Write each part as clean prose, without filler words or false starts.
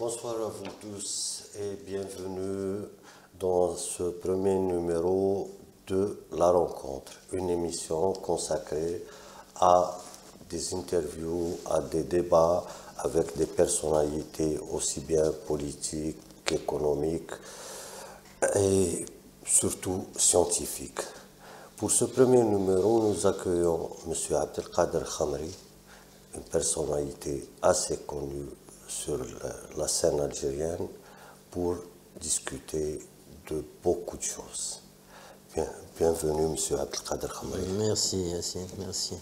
Bonsoir à vous tous et bienvenue dans ce premier numéro de La Rencontre, une émission consacrée à des interviews, à des débats avec des personnalités aussi bien politiques qu'économiques et surtout scientifiques. Pour ce premier numéro, nous accueillons M. Abdelkader Khamri, une personnalité assez connue sur la scène algérienne, pour discuter de beaucoup de choses. Bienvenue, M. Abdelkader Khamri. Merci, Yassine, merci.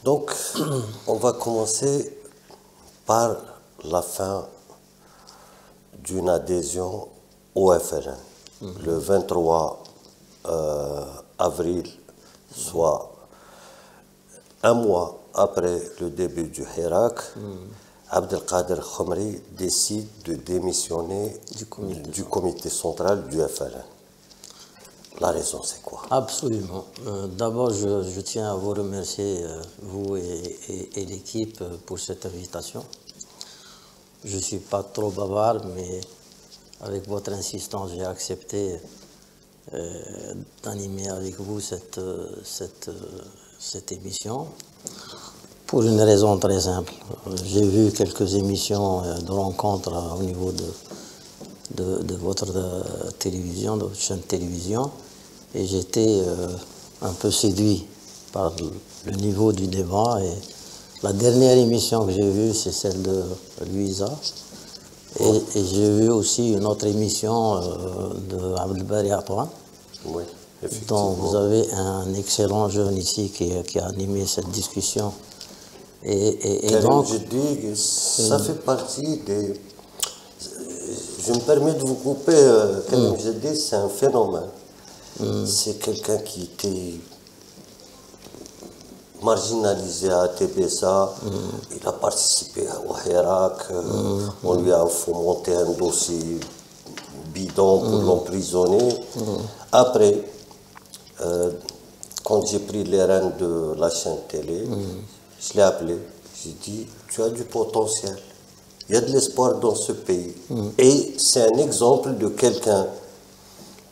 Donc, on va commencer par la fin d'une adhésion au FLN. Le 23 avril, soit un mois après le début du Hirak, Abdelkader Khamri décide de démissionner du comité central du FLN. La raison, c'est quoi? Absolument. D'abord, je tiens à vous remercier, vous et l'équipe, pour cette invitation. Je ne suis pas trop bavard, mais avec votre insistance, j'ai accepté d'animer avec vous cette émission. Pour une raison très simple. J'ai vu quelques émissions de rencontres au niveau de votre télévision, de votre chaîne de télévision, et j'étais un peu séduit par le niveau du débat. Et la dernière émission que j'ai vue, c'est celle de Louisa. Et j'ai vu aussi une autre émission de Abdelbari Atouane. Oui, effectivement. Donc vous avez un excellent jeune ici qui a animé cette discussion. Et donc, je dis, ça fait partie des... Je me permets de vous couper, comme je dis, c'est un phénomène. C'est quelqu'un qui était marginalisé à TBSA, il a participé au Hirak, on lui a fomenté un dossier bidon pour l'emprisonner. Après, quand j'ai pris les rênes de la chaîne télé, je l'ai appelé, j'ai dit, tu as du potentiel, il y a de l'espoir dans ce pays. Et c'est un exemple de quelqu'un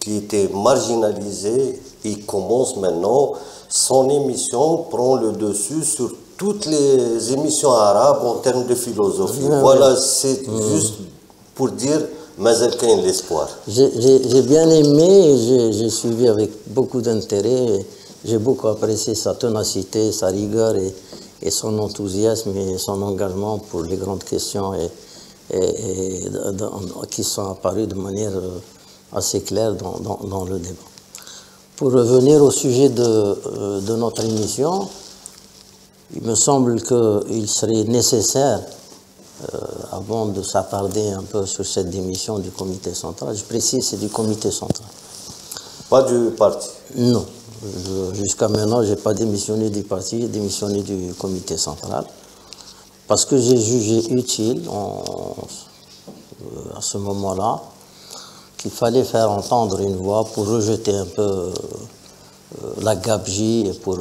qui était marginalisé, il commence maintenant, son émission prend le dessus sur toutes les émissions arabes en termes de philosophie. Voilà, c'est juste pour dire, mais il y a l'espoir. J'ai bien aimé, j'ai suivi avec beaucoup d'intérêt, j'ai beaucoup apprécié sa ténacité, sa rigueur et son enthousiasme et son engagement pour les grandes questions qui sont apparues de manière assez claire dans le débat. Pour revenir au sujet de notre émission, il me semble qu'il serait nécessaire, avant de s'attarder un peu sur cette démission du comité central, je précise, c'est du comité central. Pas du parti? Non. Jusqu'à maintenant, je n'ai pas démissionné du parti, j'ai démissionné du comité central, parce que j'ai jugé utile, à ce moment-là, qu'il fallait faire entendre une voix pour rejeter un peu la gabegie et pour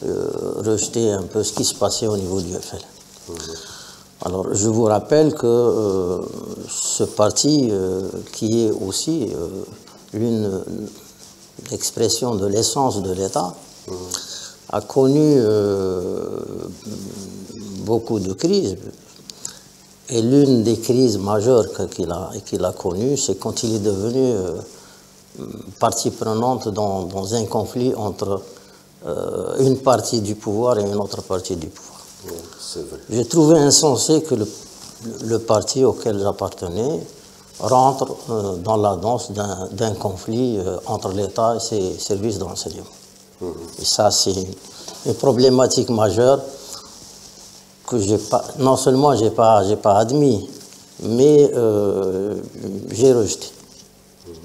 rejeter un peu ce qui se passait au niveau du FLN. Alors, je vous rappelle que ce parti, qui est aussi l'une l'expression de l'essence de l'État, a connu beaucoup de crises. Et l'une des crises majeures qu'il a connues, c'est quand il est devenu partie prenante dans un conflit entre une partie du pouvoir et une autre partie du pouvoir. C'est vrai. J'ai trouvé insensé que le parti auquel j'appartenais rentre dans la danse d'un conflit entre l'État et ses services de renseignement. Et ça, c'est une problématique majeure que non seulement j'ai pas admis, mais j'ai rejeté.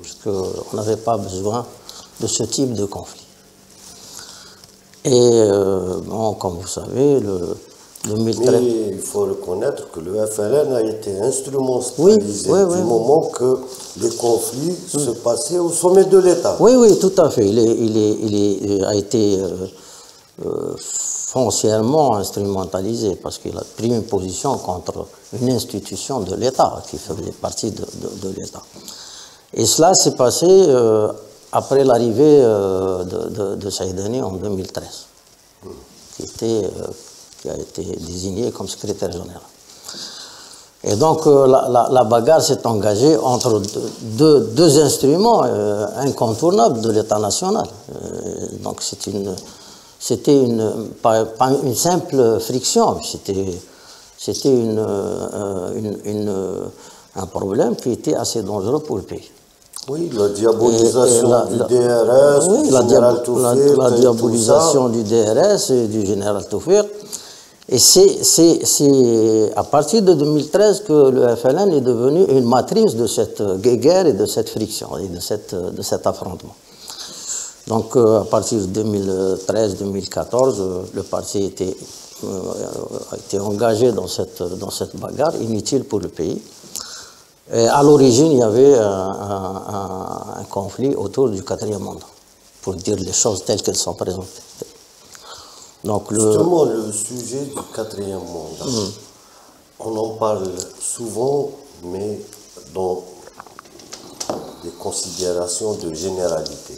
Parce qu'on n'avait pas besoin de ce type de conflit. Et bon, comme vous savez, Mais il faut reconnaître que le FLN a été instrumentalisé du moment que les conflits se passaient au sommet de l'État. Oui, oui, tout à fait. Il a été foncièrement instrumentalisé, parce qu'il a pris une position contre une institution de l'État, qui faisait partie de l'État. Et cela s'est passé après l'arrivée de Saïdani en 2013, qui a été désigné comme secrétaire général. Et donc la bagarre s'est engagée entre deux instruments incontournables de l'État national. Donc c'était pas une simple friction, c'était un problème qui était assez dangereux pour le pays. Oui, la diabolisation du DRS, oui, du général Toufik, la diabolisation du DRS et du général Toufik. Et c'est à partir de 2013 que le FLN est devenu une matrice de cette guerre et de cette friction et de cet affrontement. Donc à partir de 2013-2014, le parti a été engagé dans cette bagarre inutile pour le pays. Et à l'origine, il y avait un conflit autour du 4e mandat, pour dire les choses telles qu'elles sont présentées. Donc justement, le sujet du 4e mandat, on en parle souvent, mais dans des considérations de généralité.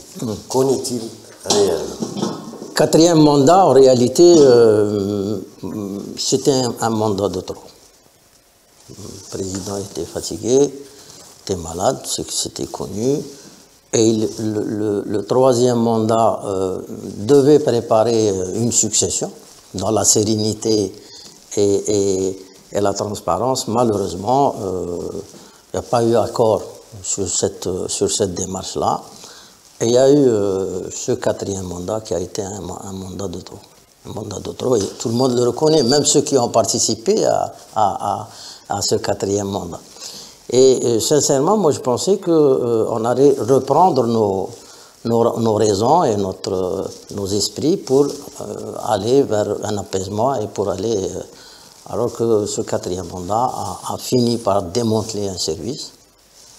Qu'en est-il réellement? 4e mandat, en réalité, c'était un mandat de trop. Le président était fatigué, était malade, c'était connu. Et le 3e mandat devait préparer une succession dans la sérénité et la transparence. Malheureusement, il n'y a pas eu accord sur cette démarche-là. Et il y a eu ce 4e mandat qui a été un mandat de trop. Un mandat de trop, et tout le monde le reconnaît, même ceux qui ont participé à ce 4e mandat. Et sincèrement, moi je pensais qu'on allait reprendre nos raisons et nos esprits pour aller vers un apaisement et pour aller... alors que ce 4e mandat a fini par démanteler un service.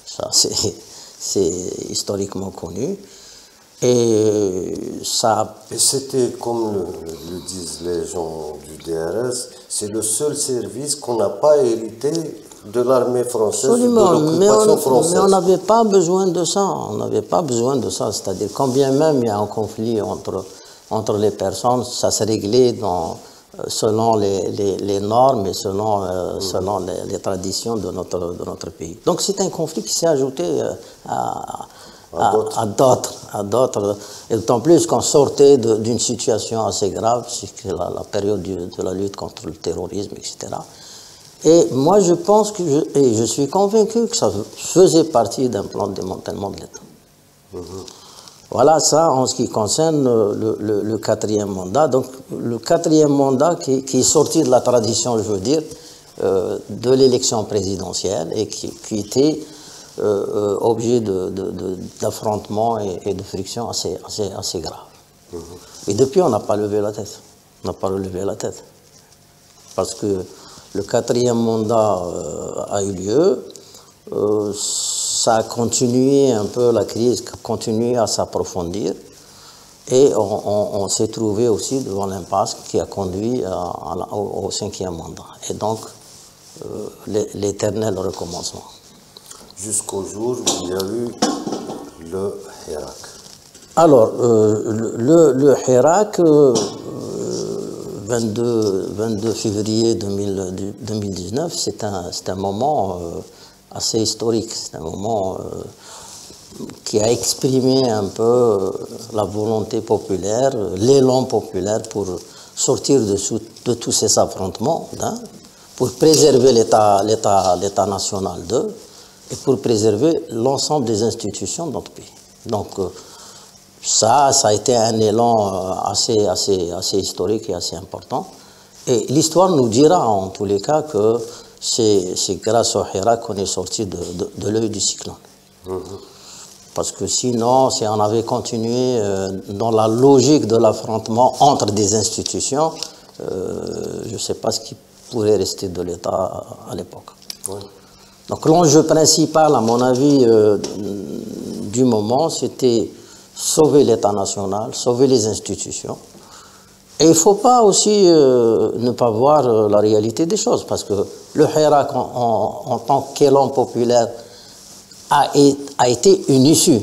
Ça, c'est historiquement connu. Et ça... Et c'était, comme le disent les gens du DRS, c'est le seul service qu'on n'a pas hérité de l'armée française, absolument, de l'occupation française. Mais on n'avait pas besoin de ça, c'est-à-dire quand bien même il y a un conflit entre les personnes, ça se réglait selon les normes et selon les traditions de notre pays. Donc c'est un conflit qui s'est ajouté à d'autres, et d'autant plus qu'on sortait d'une situation assez grave, c'est la période de la lutte contre le terrorisme, etc. Et moi, je pense et je suis convaincu que ça faisait partie d'un plan de démantèlement de l'État. Voilà ça en ce qui concerne le 4e mandat. Donc, le 4e mandat qui est sorti de la tradition, je veux dire, de l'élection présidentielle et qui était objet d'affrontements et de frictions assez graves. Et depuis, on n'a pas levé la tête. On n'a pas relevé la tête. Parce que le 4e mandat a eu lieu, ça a continué un peu, la crise a continué à s'approfondir, et on s'est trouvé aussi devant l'impasse qui a conduit au 5e mandat. Et donc, l'éternel recommencement. Jusqu'au jour où il y a eu le Hirak. Alors, le Hirak... 22 février 2019, c'est un moment assez historique, c'est un moment qui a exprimé un peu la volonté populaire, l'élan populaire pour sortir de tous ces affrontements, pour préserver l'État national et pour préserver l'ensemble des institutions de notre pays. Donc, ça a été un élan assez historique et assez important. Et l'histoire nous dira en tous les cas que c'est grâce au Hirak qu'on est sorti de l'œil du cyclone. Parce que sinon, si on avait continué dans la logique de l'affrontement entre des institutions, je ne sais pas ce qui pourrait rester de l'État à l'époque. Donc l'enjeu principal, à mon avis, du moment, c'était sauver l'État national, sauver les institutions Et il ne faut pas aussi ne pas voir la réalité des choses, parce que le Hirak, en tant qu'élan populaire, a été une issue,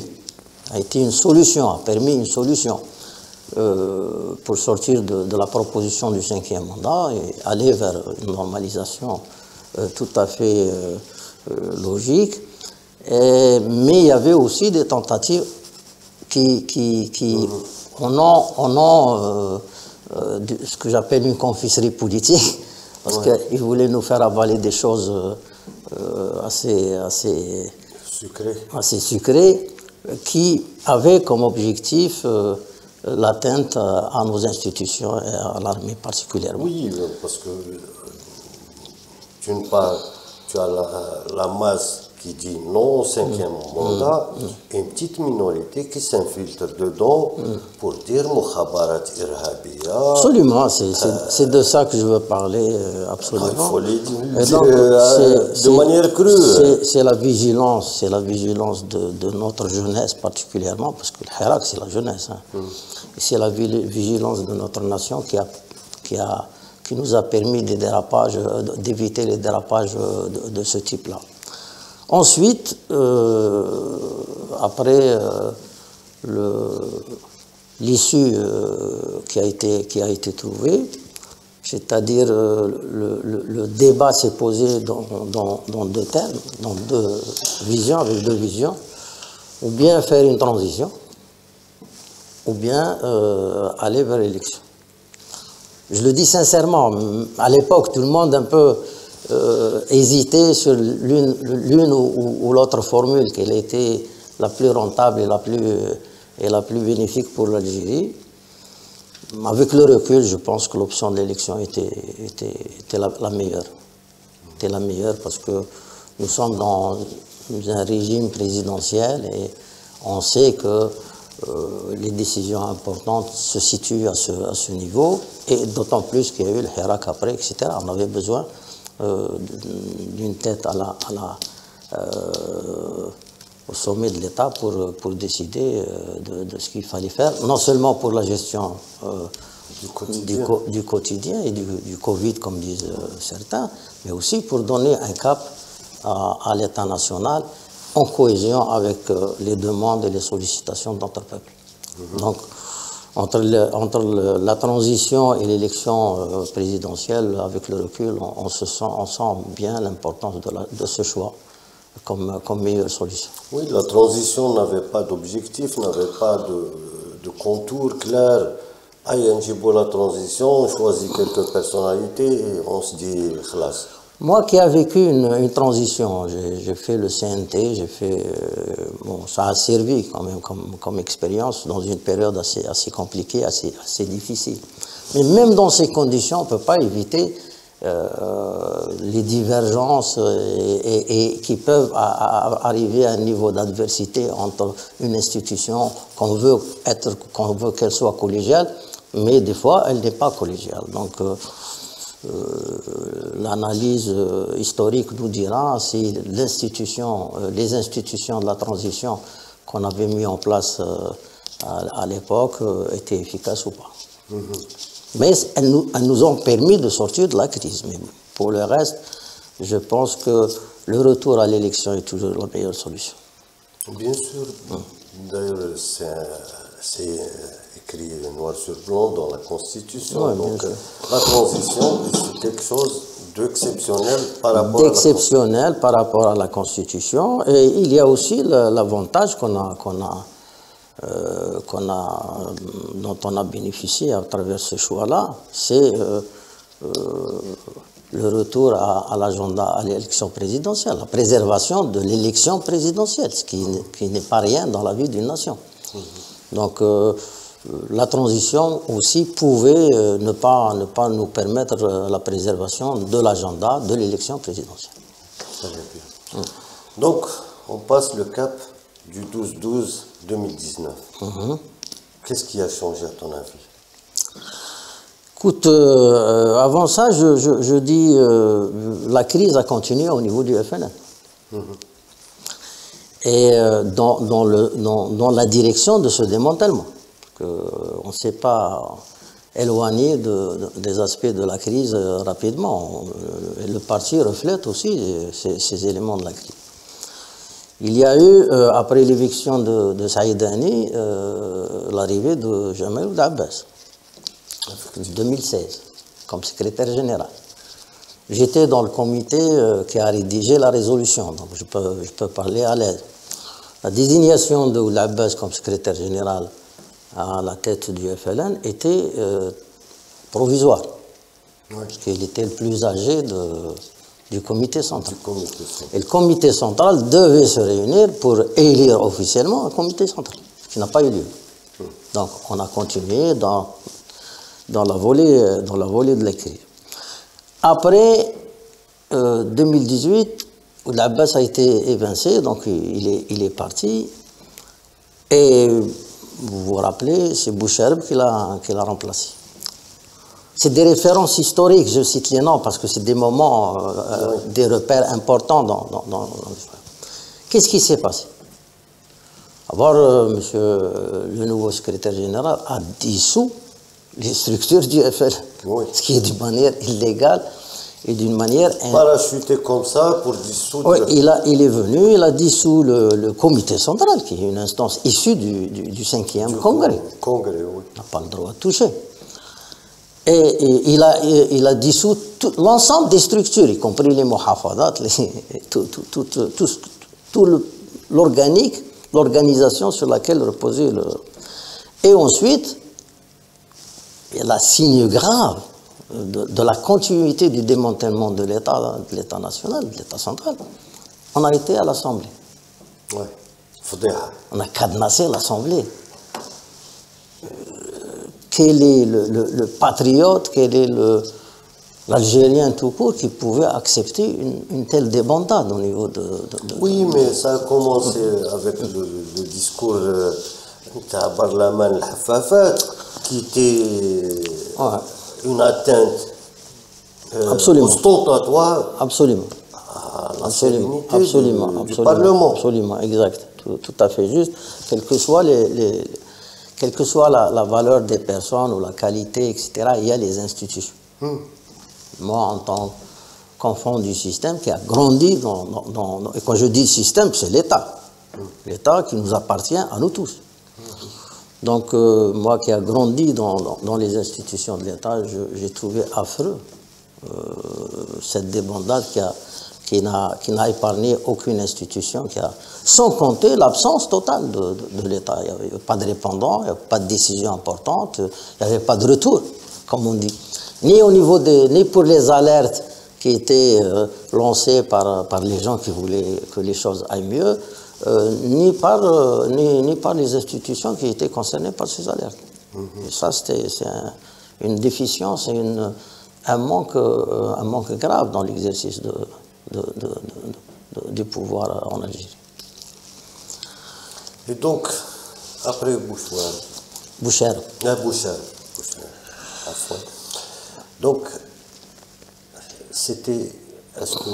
a été une solution, a permis une solution pour sortir de la proposition du 5e mandat et aller vers une normalisation tout à fait logique. Mais il y avait aussi des tentatives qui en ont ce que j'appelle une confiserie politique, parce qu'ils voulaient nous faire avaler des choses assez sucrées, qui avaient comme objectif l'atteinte à nos institutions et à l'armée particulièrement. Oui, parce que d'une part, tu as la masse qui dit non au 5e mandat, et une petite minorité qui s'infiltre dedans pour dire mukhabarat irhabiya. Absolument, c'est de ça que je veux parler, absolument. Il faut les dire de manière crue. C'est la vigilance de notre jeunesse particulièrement, parce que le Hirak, c'est la jeunesse. C'est la vigilance de notre nation qui nous a permis d'éviter les dérapages de ce type-là. Ensuite, après l'issue qui a été trouvée, c'est-à-dire le débat s'est posé dans deux termes, dans deux visions, avec deux visions, ou bien faire une transition, ou bien aller vers l'élection. Je le dis sincèrement, à l'époque, tout le monde un peu hésiter sur l'une ou l'autre formule, quelle était la plus rentable et la plus bénéfique pour l'Algérie. Avec le recul, je pense que l'option de l'élection était la meilleure. Était la meilleure parce que nous sommes dans un régime présidentiel et on sait que les décisions importantes se situent à ce niveau, et d'autant plus qu'il y a eu le Hirak après, etc. On avait besoin d'une tête au sommet de l'État pour décider de ce qu'il fallait faire, non seulement pour la gestion du quotidien et du Covid, comme disent certains, mais aussi pour donner un cap à l'État national en cohésion avec les demandes et les sollicitations de notre peuple. Donc, entre la transition et l'élection présidentielle, avec le recul, on sent bien l'importance de ce choix comme meilleure solution. Oui, la transition n'avait pas d'objectif, n'avait pas de contour clair. Pour la transition, on choisit quelques personnalités et on se dit khlas. Moi qui ai vécu une transition, j'ai fait le CNT, ça a servi quand même comme expérience dans une période assez compliquée, assez difficile. Mais même dans ces conditions, on ne peut pas éviter les divergences et qui peuvent arriver à un niveau d'adversité entre une institution qu'on veut qu'elle soit collégiale, mais des fois elle n'est pas collégiale. Donc l'analyse historique nous dira si les institutions de la transition qu'on avait mis en place à l'époque étaient efficaces ou pas. Mais elles nous ont permis de sortir de la crise. Mais pour le reste, je pense que le retour à l'élection est toujours la meilleure solution. Bien sûr. D'ailleurs, c'est écrit noir sur blanc dans la Constitution. Ouais, donc la transition, c'est quelque chose d'exceptionnel par rapport à la Constitution. Et il y a aussi l'avantage dont on a bénéficié à travers ce choix-là, c'est le retour à l'agenda, à l'élection présidentielle, la préservation de l'élection présidentielle, ce qui n'est pas rien dans la vie d'une nation. Donc la transition aussi pouvait ne pas nous permettre la préservation de l'agenda de l'élection présidentielle. Très bien. Donc on passe le cap du 12-12-2019. Qu'est-ce qui a changé à ton avis? Écoute, avant ça, je dis la crise a continué au niveau du FNL. Et dans la direction de ce démantèlement. On ne sait pas éloigné des aspects de la crise rapidement. Le parti reflète aussi ces éléments de la crise. Il y a eu, après l'éviction de Saïdani, l'arrivée de Jamal Ould Abbas, en 2016, comme secrétaire général. J'étais dans le comité qui a rédigé la résolution, donc je peux parler à l'aise. La désignation de Ould Abbas comme secrétaire général à la tête du FLN était provisoire, parce qu'il était le plus âgé du comité central. Et le comité central devait se réunir pour élire officiellement un comité central, ce qui n'a pas eu lieu. Donc on a continué dans la volée de l'écrit. Après 2018, Ould Abbas a été évincé, donc il est parti. Et vous vous rappelez, c'est Boucherb qui l'a remplacé. C'est des références historiques, je cite les noms parce que c'est des moments, des repères importants dans l'histoire. Qu'est-ce qui s'est passé? D'abord, le nouveau secrétaire général a dissous les structures du FL, ce qui est d'une manière illégale et d'une manière... Parachuté comme ça pour dissoudre... Oui, il est venu, il a dissous le comité central, qui est une instance issue du 5e congrès. Congrès, oui. Il n'a pas le droit de toucher. Et il a dissous l'ensemble des structures, y compris les muhafadat, tout l'organique, l'organisation sur laquelle reposait le... Et ensuite, il y a la signe grave de la continuité du démantèlement de l'État national, de l'État central. On a été à l'Assemblée. Oui, on a cadenassé l'Assemblée. Quel est le patriote, quel est l'Algérien tout court qui pouvait accepter une telle débandade au niveau de... Oui, mais ça a commencé avec le discours de Barlaman al-Hafafat, qui était une atteinte ostentatoire à la sérénité du Parlement. Absolument, exact, tout à fait juste, quelle que soit la valeur des personnes ou la qualité, etc., il y a les institutions. Moi, en tant qu'enfant du système qui a grandi et quand je dis système, c'est l'État. L'État qui nous appartient à nous tous. Donc, moi qui a grandi dans les institutions de l'État, j'ai trouvé affreux cette débandade qui n'a épargné aucune institution, sans compter l'absence totale de l'État. Il n'y avait pas de répondant, il n'y avait pas de décision importante, il n'y avait pas de retour, comme on dit. Ni pour les alertes qui étaient lancées par les gens qui voulaient que les choses aillent mieux, ni par les institutions qui étaient concernées par ces alertes. Et ça, c'est une déficience et un manque grave dans l'exercice du pouvoir en Algérie. Et donc, après Boucher. Donc, est-ce que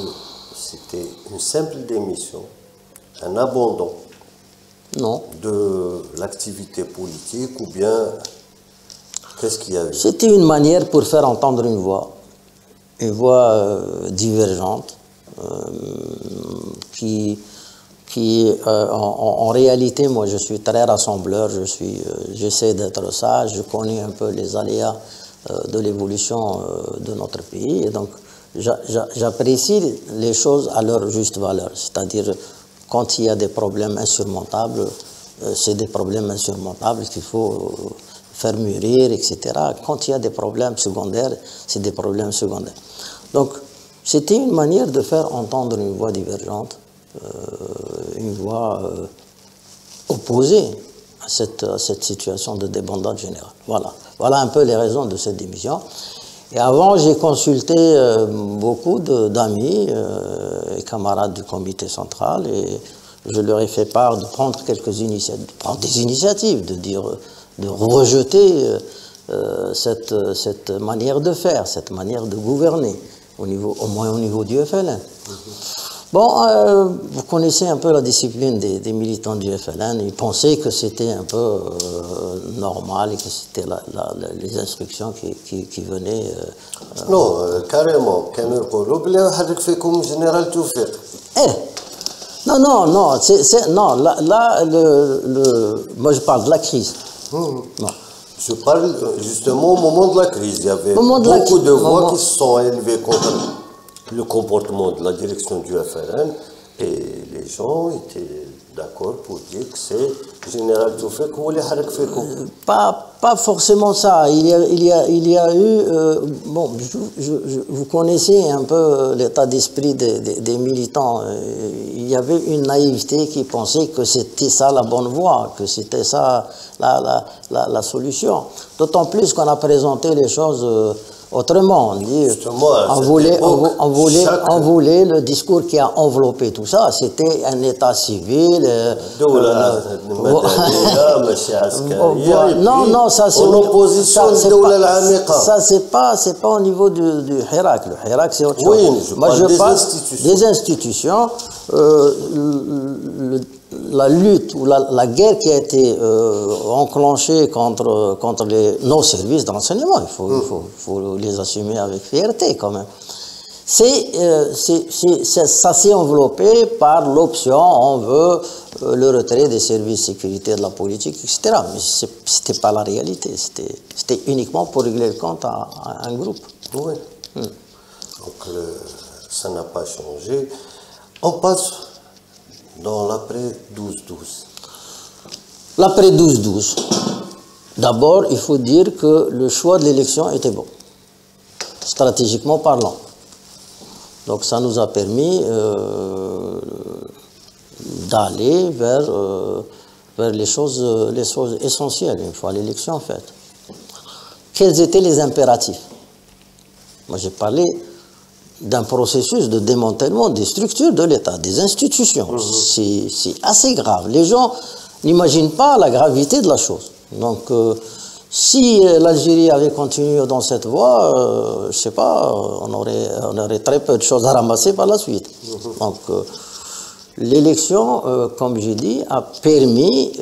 c'était une simple démission, un abandon de l'activité politique, ou bien qu'est-ce qu'il y avait? C'était une manière pour faire entendre une voix divergente, en réalité, moi je suis très rassembleur, j'essaie d'être sage, je connais un peu les aléas de l'évolution de notre pays, et donc j'apprécie les choses à leur juste valeur, c'est-à-dire quand il y a des problèmes insurmontables, c'est des problèmes insurmontables qu'il faut faire mûrir, etc. Quand il y a des problèmes secondaires, c'est des problèmes secondaires. Donc, c'était une manière de faire entendre une voix divergente, une voix opposée à cette situation de débandade générale. Voilà un peu les raisons de cette démission. Et avant, j'ai consulté beaucoup d'amis et camarades du comité central, et je leur ai fait part de prendre des initiatives, de rejeter cette manière de faire, cette manière de gouverner, au moins au niveau du FLN. Bon, vous connaissez un peu la discipline des militants du FLN. Ils pensaient que c'était un peu normal et que c'était les instructions qui venaient. Non, carrément. Quand on général Toufik. Non, là, moi je parle de la crise. Non. Je parle justement au moment de la crise. Il y avait beaucoup de voix qui se sont élevées contre le comportement de la direction du FLN et les gens étaient d'accord pour dire que c'est Général Toufik ou les Harakfekou. Pas forcément ça. Il y a eu... bon, vous connaissez un peu l'état d'esprit des militants. Il y avait une naïveté qui pensait que c'était ça la bonne voie, que c'était ça la solution. D'autant plus qu'on a présenté les choses autrement. On voulait le discours qui a enveloppé tout ça, c'était un état civil. Non, ça c'est en opposition ça c'est pas au niveau du Hirak. Le Hirak c'est autre chose. Oui, moi je parle des institutions. La lutte ou la guerre qui a été enclenchée contre nos services d'enseignement, il faut les assumer avec fierté quand même. Ça s'est enveloppé par l'option, on veut le retrait des services de sécurité de la politique, etc. Mais ce n'était pas la réalité, c'était uniquement pour régler le compte à un groupe. Oui. Donc ça n'a pas changé. On passe dans l'après 12-12. L'après 12-12. D'abord, il faut dire que le choix de l'élection était bon, stratégiquement parlant. Donc ça nous a permis d'aller vers les choses essentielles, une fois l'élection faite. Quels étaient les impératifs? Moi j'ai parlé d'un processus de démantèlement des structures de l'État, des institutions. C'est assez grave. Les gens n'imaginent pas la gravité de la chose. Donc, si l'Algérie avait continué dans cette voie, je ne sais pas, on aurait très peu de choses à ramasser par la suite. Donc, l'élection, comme j'ai dit, a permis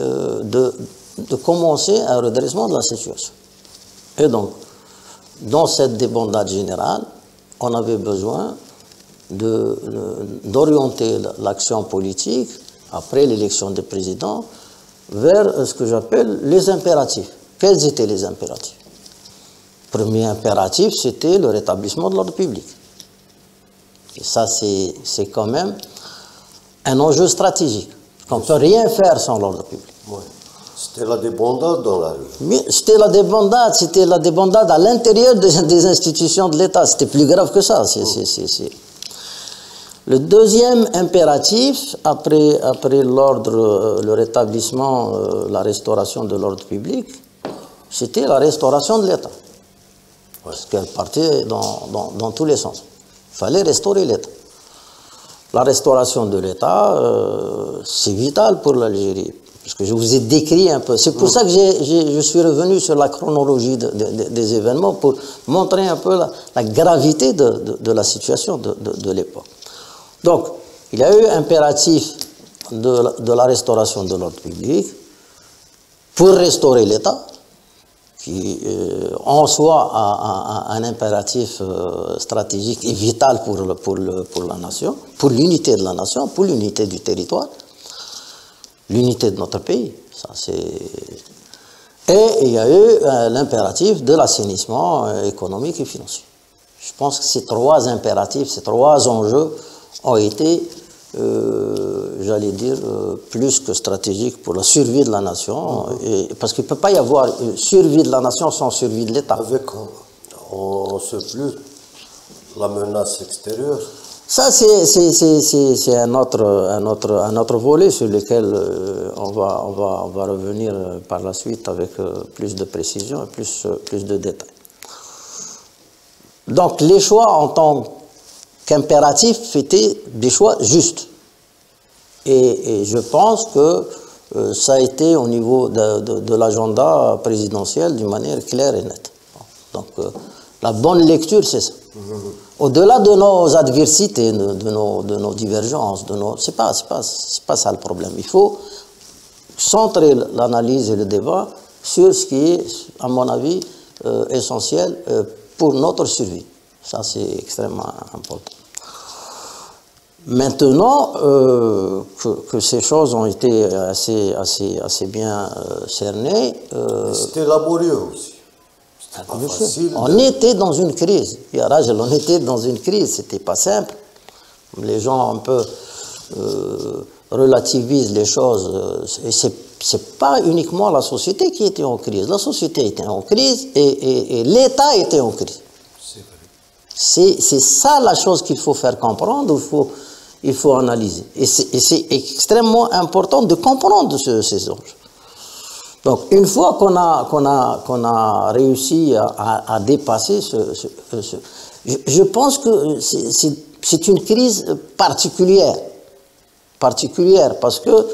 de commencer un redressement de la situation. Et donc, dans cette débandade générale, on avait besoin d'orienter l'action politique, après l'élection des présidents, vers ce que j'appelle les impératifs. Quels étaient les impératifs? Premier impératif, c'était le rétablissement de l'ordre public. Et ça, c'est quand même un enjeu stratégique. On ne peut rien faire sans l'ordre public. Ouais. C'était la débandade dans la rue. C'était la débandade à l'intérieur des institutions de l'État. C'était plus grave que ça. Le deuxième impératif, après l'ordre, le rétablissement, la restauration de l'ordre public, c'était la restauration de l'État. Parce qu'elle partait dans tous les sens. Il fallait restaurer l'État. La restauration de l'État, c'est vital pour l'Algérie. Parce que je vous ai décrit un peu. C'est pour ça que je suis revenu sur la chronologie des événements pour montrer un peu la gravité de la situation de l'époque. Donc, il y a eu impératif de la restauration de l'ordre public pour restaurer l'État, qui en soi a un impératif stratégique et vital pour la nation, pour l'unité de la nation, pour l'unité du territoire. L'unité de notre pays. Et il y a eu l'impératif de l'assainissement économique et financier. Je pense que ces trois impératifs, ces trois enjeux ont été, j'allais dire, plus que stratégiques pour la survie de la nation. Parce qu'il ne peut pas y avoir une survie de la nation sans survie de l'État. Avec en surplus la menace extérieure. Ça, c'est un autre volet sur lequel on va revenir par la suite avec plus de précision et plus de détails. Donc, les choix en tant qu'impératifs étaient des choix justes. Et je pense que ça a été au niveau de l'agenda présidentiel d'une manière claire et nette. Donc, la bonne lecture, c'est ça. Au-delà de nos adversités, de nos divergences, c'est pas ça le problème. Il faut centrer l'analyse et le débat sur ce qui est, à mon avis, essentiel pour notre survie. Ça, c'est extrêmement important. Maintenant que ces choses ont été assez bien cernées... C'était laborieux aussi. C'était pas facile. On était dans une crise. On était dans une crise. C'était pas simple. Les gens un peu relativisent les choses. Et c'est pas uniquement la société qui était en crise. La société était en crise et l'État était en crise. C'est ça la chose qu'il faut faire comprendre, il faut analyser. Et c'est extrêmement important de comprendre ces enjeux. Donc, une fois qu'on a réussi à dépasser je pense que c'est une crise particulière parce que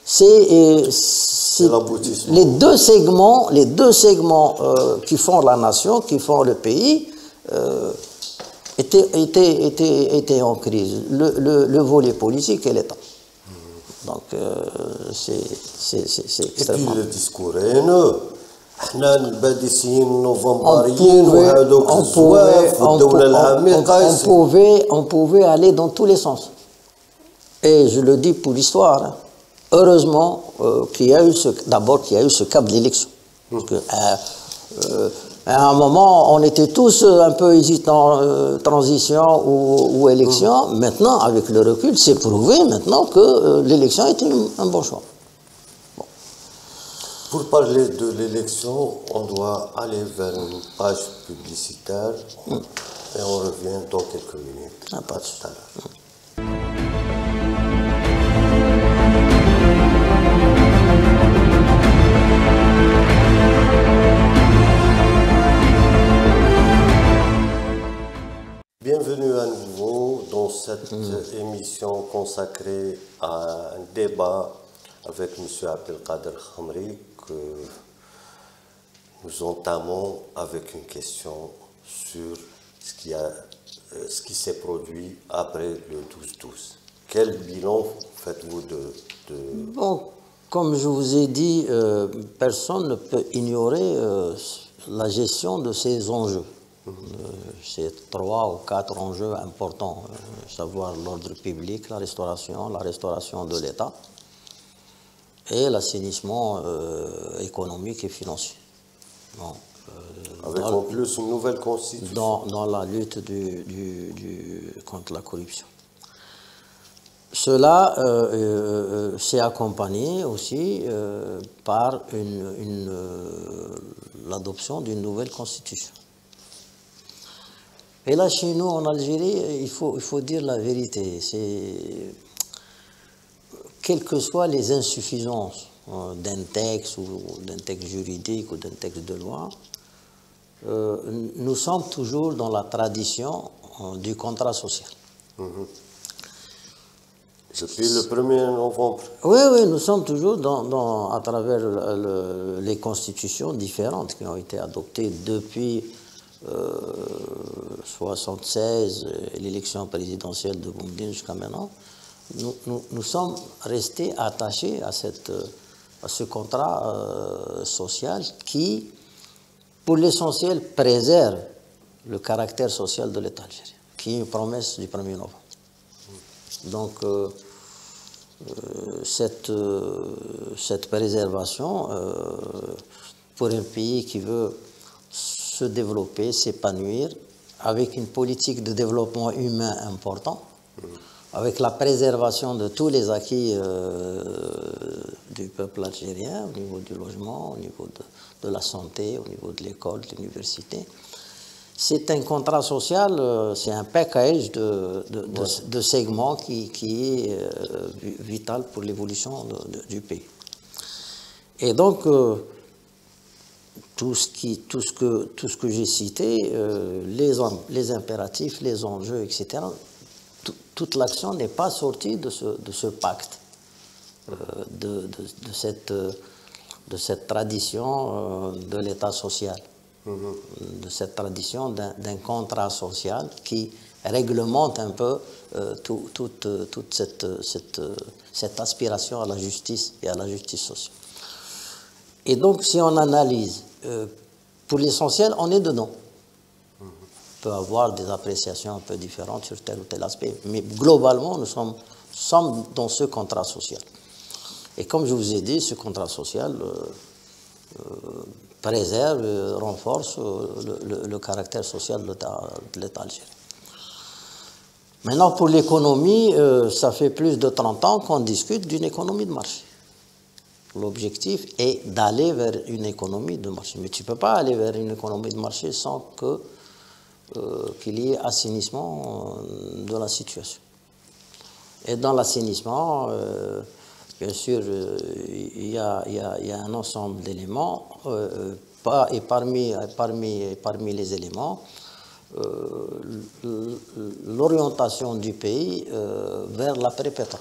c'est les deux segments qui font la nation, qui font le pays, étaient en crise. Le volet politique et l'État. Donc, c'est extrêmement... Et puis le discours haineux. On pouvait aller dans tous les sens. Et je le dis pour l'histoire. Hein. Heureusement qu'il y a eu ce cap de l'élection. Parce que, à un moment, on était tous un peu hésitants, transition ou élection. Maintenant, avec le recul, c'est prouvé maintenant que l'élection était un bon choix. Bon. Pour parler de l'élection, on doit aller vers une page publicitaire et on revient dans quelques minutes. À tout à l'heure. Bienvenue à nouveau dans cette émission consacrée à un débat avec M. Abdelkader Khamri que nous entamons avec une question sur ce qui s'est produit après le 12-12. Quel bilan faites-vous de... Bon, comme je vous ai dit, personne ne peut ignorer la gestion de ces enjeux. C'est 3 ou 4 enjeux importants, savoir l'ordre public, la restauration de l'État et l'assainissement économique et financier. Bon, avec en plus une nouvelle constitution. Dans la lutte contre la corruption. Cela s'est accompagné aussi par l'adoption d'une nouvelle constitution. Et là, chez nous, en Algérie, il faut dire la vérité. Quelles que soient les insuffisances d'un texte ou d'un texte juridique ou d'un texte de loi, nous sommes toujours dans la tradition du contrat social. Depuis le 1er novembre. Oui, nous sommes toujours à travers les constitutions différentes qui ont été adoptées depuis 1976, l'élection présidentielle de Boumediene jusqu'à maintenant. Nous sommes restés attachés à ce contrat social qui, pour l'essentiel, préserve le caractère social de l'État algérien, qui est une promesse du 1er novembre. Donc, cette préservation, pour un pays qui veut se développer, s'épanouir, avec une politique de développement humain important, avec la préservation de tous les acquis du peuple algérien, au niveau du logement, au niveau de la santé, au niveau de l'école, de l'université. C'est un contrat social, c'est un package de segments qui est vital pour l'évolution du pays. Et donc, tout ce que j'ai cité, les impératifs, les enjeux, etc., toute l'action n'est pas sortie de ce pacte, de cette tradition de l'État social, de cette tradition d'un contrat social qui réglemente un peu toute cette aspiration à la justice et à la justice sociale. Et donc, si on analyse, pour l'essentiel, on est dedans. On peut avoir des appréciations un peu différentes sur tel ou tel aspect, mais globalement, nous sommes dans ce contrat social. Et comme je vous ai dit, ce contrat social préserve, renforce le caractère social de l'État algérien. Maintenant, pour l'économie, ça fait plus de 30 ans qu'on discute d'une économie de marché. L'objectif est d'aller vers une économie de marché. Mais tu ne peux pas aller vers une économie de marché sans qu'il y ait assainissement de la situation. Et dans l'assainissement, bien sûr, il y a un ensemble d'éléments, et parmi les éléments, l'orientation du pays vers l'après-pétrole.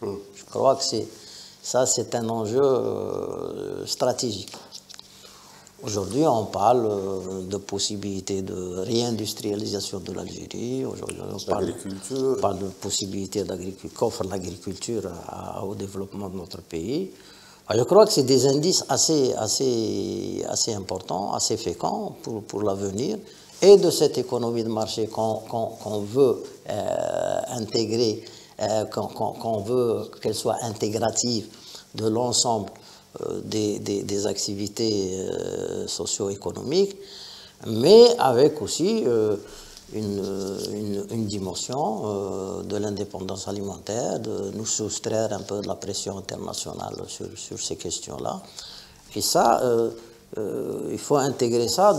Je crois que c'est un enjeu stratégique. Aujourd'hui, on parle de possibilités de réindustrialisation de l'Algérie. Aujourd'hui, on parle de possibilités qu'offre l'agriculture au développement de notre pays. Alors, je crois que c'est des indices assez importants, assez féconds pour l'avenir, et de cette économie de marché qu'on veut intégrer, qu'on veut qu'elle soit intégrative de l'ensemble des activités socio-économiques, mais avec aussi une dimension de l'indépendance alimentaire, de nous soustraire un peu de la pression internationale sur ces questions-là. Et ça, il faut intégrer ça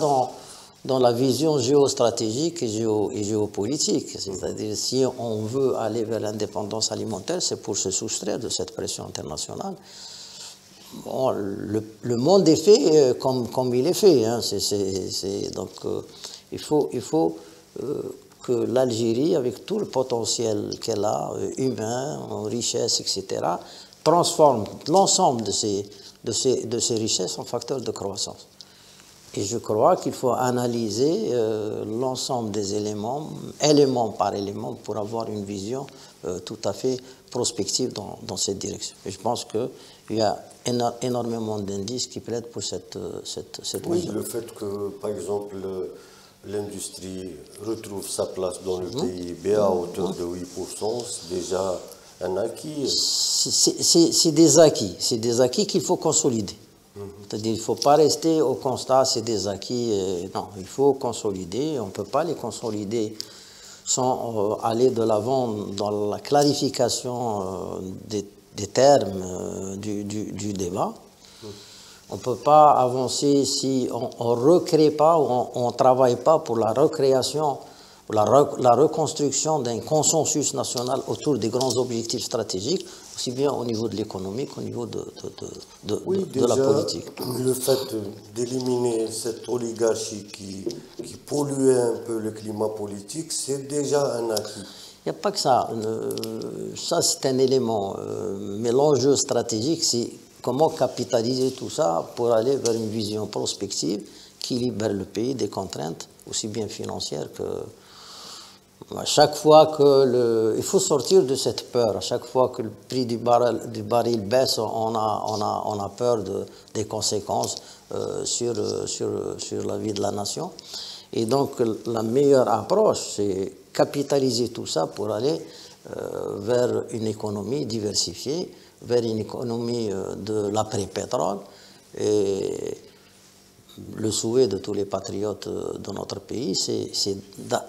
dans la vision géostratégique et géopolitique. C'est-à-dire, si on veut aller vers l'indépendance alimentaire, c'est pour se soustraire de cette pression internationale. Bon, le monde est fait comme il est fait. Hein. Donc, il faut que l'Algérie, avec tout le potentiel qu'elle a, humain, en richesse, etc., transforme l'ensemble de ces richesses en facteurs de croissance. Et je crois qu'il faut analyser l'ensemble des élément par élément, pour avoir une vision tout à fait prospective dans cette direction. Et je pense qu'il y a énormément d'indices qui plaident pour cette vision. Le fait que, par exemple, l'industrie retrouve sa place dans le PIB à hauteur de 8%, c'est déjà un acquis. C'est des acquis. C'est des acquis qu'il faut consolider. C'est-à-dire qu'il ne faut pas rester au constat, c'est des acquis. Non, il faut consolider. On ne peut pas les consolider sans aller de l'avant dans la clarification des termes du débat. On ne peut pas avancer si on ne recrée pas ou on ne travaille pas pour la recréation, la reconstruction d'un consensus national autour des grands objectifs stratégiques, aussi bien au niveau de l'économie qu'au niveau de la politique. Le fait d'éliminer cette oligarchie qui polluait un peu le climat politique, c'est déjà un acquis. Il n'y a pas que ça. Ça, c'est un élément. Mais l'enjeu stratégique, c'est comment capitaliser tout ça pour aller vers une vision prospective qui libère le pays des contraintes, aussi bien financières que... À chaque fois que il faut sortir de cette peur. À chaque fois que le prix du baril baisse, on a peur des conséquences sur la vie de la nation. Et donc, la meilleure approche, c'est capitaliser tout ça pour aller vers une économie diversifiée, vers une économie de l'après-pétrole. Et le souhait de tous les patriotes de notre pays, c'est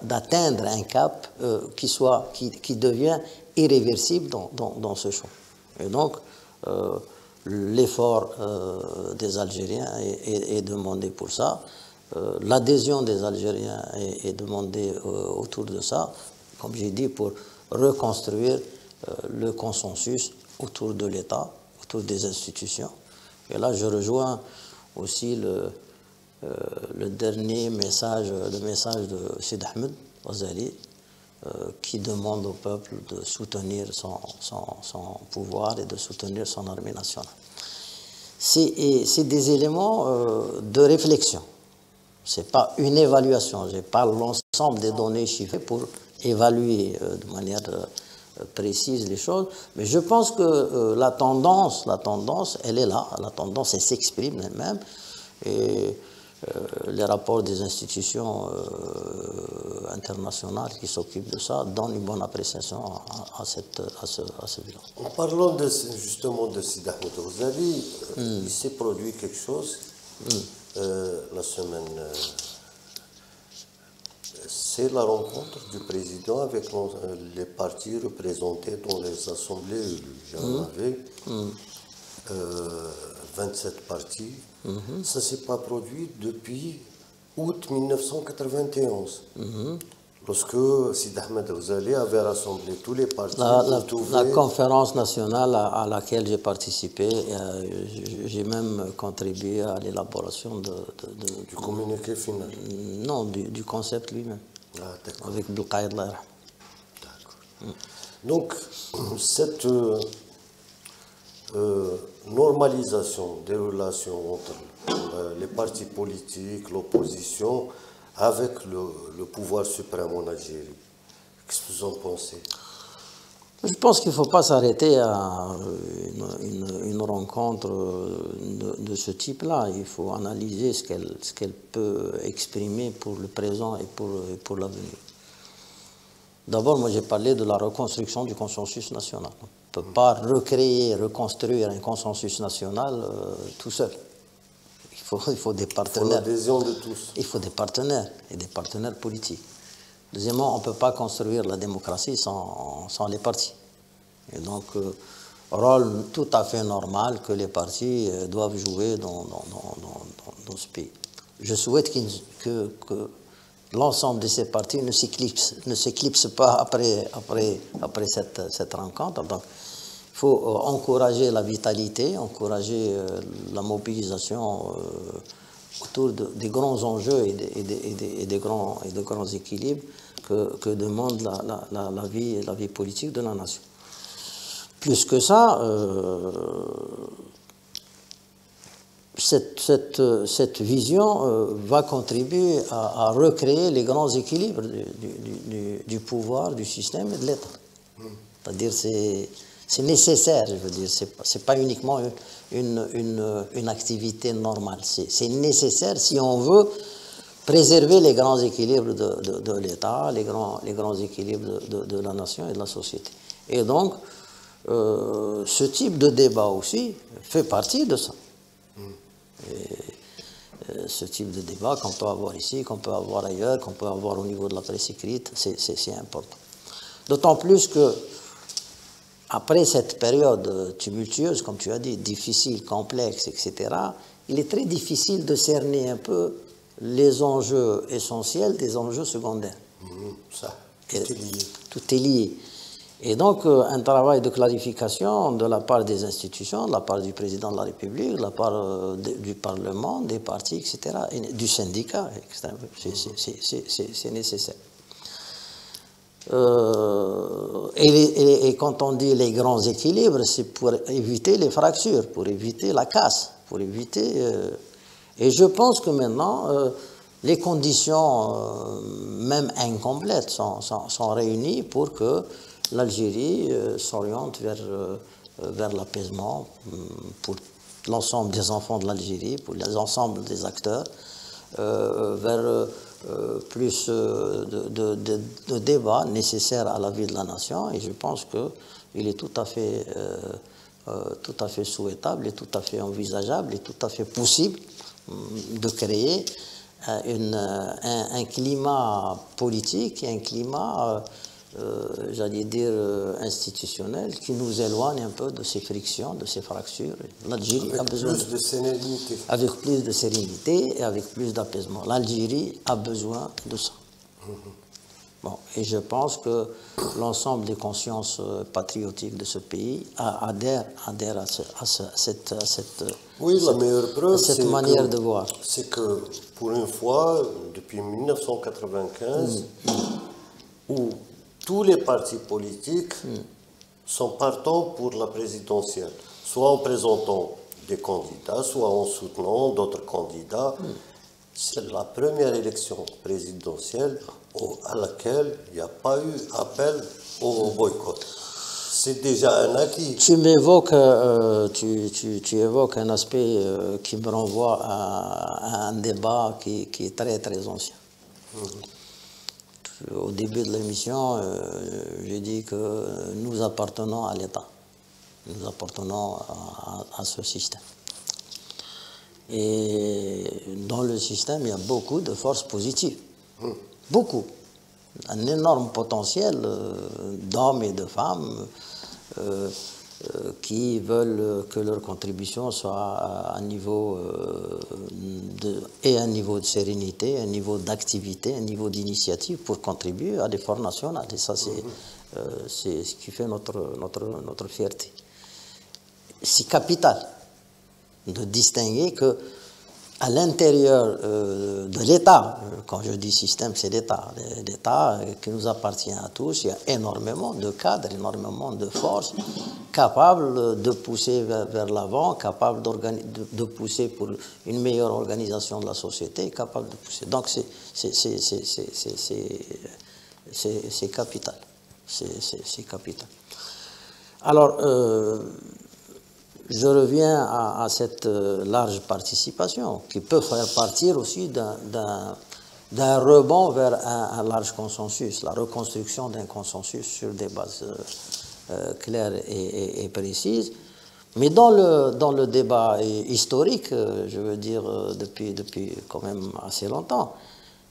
d'atteindre un cap qui devient irréversible dans ce champ. Et donc, l'effort des Algériens est demandé pour ça. L'adhésion des Algériens est demandée autour de ça, comme j'ai dit, pour reconstruire le consensus autour de l'État, autour des institutions. Et là, je rejoins aussi le dernier message, le message de Sid Ahmed Ghazali, qui demande au peuple de soutenir son pouvoir et de soutenir son armée nationale. C'est des éléments de réflexion. Ce n'est pas une évaluation. Je parle l'ensemble des données chiffrées pour évaluer de manière précise les choses. Mais je pense que la tendance, elle est là. La tendance, elle s'exprime elle-même. Et les rapports des institutions internationales qui s'occupent de ça donnent une bonne appréciation à ce bilan. En parlant justement de Sidi Ahmed Ghazali, il s'est produit quelque chose la semaine. C'est la rencontre du président avec les partis représentés dans les assemblées élues. Il y en avait 27 partis. Ça ne s'est pas produit depuis août 1991, lorsque Sidi Ahmed Ghazali avait rassemblé tous les partis. La conférence nationale à laquelle j'ai participé, j'ai même contribué à l'élaboration du communiqué final. Non, du concept lui-même. Ah, d'accord. Avec Belkhaïd Laïra. D'accord. Donc, cette normalisation des relations entre les partis politiques, l'opposition, avec le pouvoir suprême en Algérie, qu'est-ce que vous en pensez? Je pense qu'il ne faut pas s'arrêter à une rencontre de ce type-là. Il faut analyser ce qu'elle peut exprimer pour le présent et pour l'avenir. D'abord, moi j'ai parlé de la reconstruction du consensus national. On ne peut pas reconstruire un consensus national tout seul. Il faut des partenaires. Il faut l'adhésion de tous. Il faut des partenaires, et des partenaires politiques. Deuxièmement, on ne peut pas construire la démocratie sans les partis. Et donc, rôle tout à fait normal que les partis doivent jouer dans ce pays. Je souhaite que l'ensemble de ces partis ne s'éclipse pas après cette rencontre. Donc, il faut encourager la vitalité, encourager la mobilisation autour des grands enjeux et des grands équilibres que demande la vie politique de la nation. Plus que ça, cette vision va contribuer à recréer les grands équilibres du pouvoir, du système et de l'État. C'est-à-dire c'est nécessaire, je veux dire, c'est pas uniquement une activité normale, c'est nécessaire si on veut préserver les grands équilibres de l'État, les grands équilibres de la nation et de la société. Et donc, ce type de débat aussi fait partie de ça. Et ce type de débat qu'on peut avoir ici, qu'on peut avoir ailleurs, qu'on peut avoir au niveau de la presse écrite, c'est important. D'autant plus que après cette période tumultueuse, comme tu as dit, difficile, complexe, etc., il est très difficile de cerner un peu les enjeux essentiels des enjeux secondaires. Ça, tout est lié. Tout est lié. Et donc, un travail de clarification de la part des institutions, de la part du président de la République, de la part du Parlement, des partis, etc., et du syndicat, c'est nécessaire. Et quand on dit les grands équilibres, c'est pour éviter les fractures, pour éviter la casse, pour éviter... et je pense que maintenant, les conditions, même incomplètes, sont réunies pour que l'Algérie s'oriente vers l'apaisement pour l'ensemble des enfants de l'Algérie, pour l'ensemble des acteurs, vers plus de débats nécessaires à la vie de la nation. Et je pense qu'il est tout à fait souhaitable et tout à fait envisageable et tout à fait possible de créer un climat politique et un climat j'allais dire institutionnel qui nous éloigne un peu de ces frictions, de ces fractures. L'Algérie a besoin de sérénité. Avec plus de sérénité et avec plus d'apaisement. L'Algérie a besoin de ça. Bon, et je pense que l'ensemble des consciences patriotiques de ce pays adhèrent à cette oui, la meilleure preuve, cette manière de voir. C'est que pour une fois, depuis 1995, où tous les partis politiques sont partants pour la présidentielle, soit en présentant des candidats, soit en soutenant d'autres candidats. C'est la première élection présidentielle à laquelle il n'y a pas eu appel au boycott. C'est déjà un acquis. Tu m'évoques, tu évoques un aspect qui me renvoie à un débat qui est très très ancien. Au début de l'émission, j'ai dit que nous appartenons à l'État. Nous appartenons à ce système. Et dans le système, il y a beaucoup de forces positives. Beaucoup. Un énorme potentiel d'hommes et de femmes qui veulent que leur contribution soit à un niveau un niveau de sérénité, un niveau d'activité, un niveau d'initiative pour contribuer à l'effort national. Et ça, c'est ce qui fait notre fierté. C'est capital de distinguer que à l'intérieur de l'État, quand je dis système, c'est l'État qui nous appartient à tous, il y a énormément de cadres, énormément de forces capables de pousser vers l'avant, capables de pousser pour une meilleure organisation de la société, capables de pousser. Donc c'est capital. C'est capital. Alors, je reviens à cette large participation qui peut faire partir aussi d'un rebond vers un large consensus, la reconstruction d'un consensus sur des bases claires et précises. Mais dans le débat historique, je veux dire depuis quand même assez longtemps,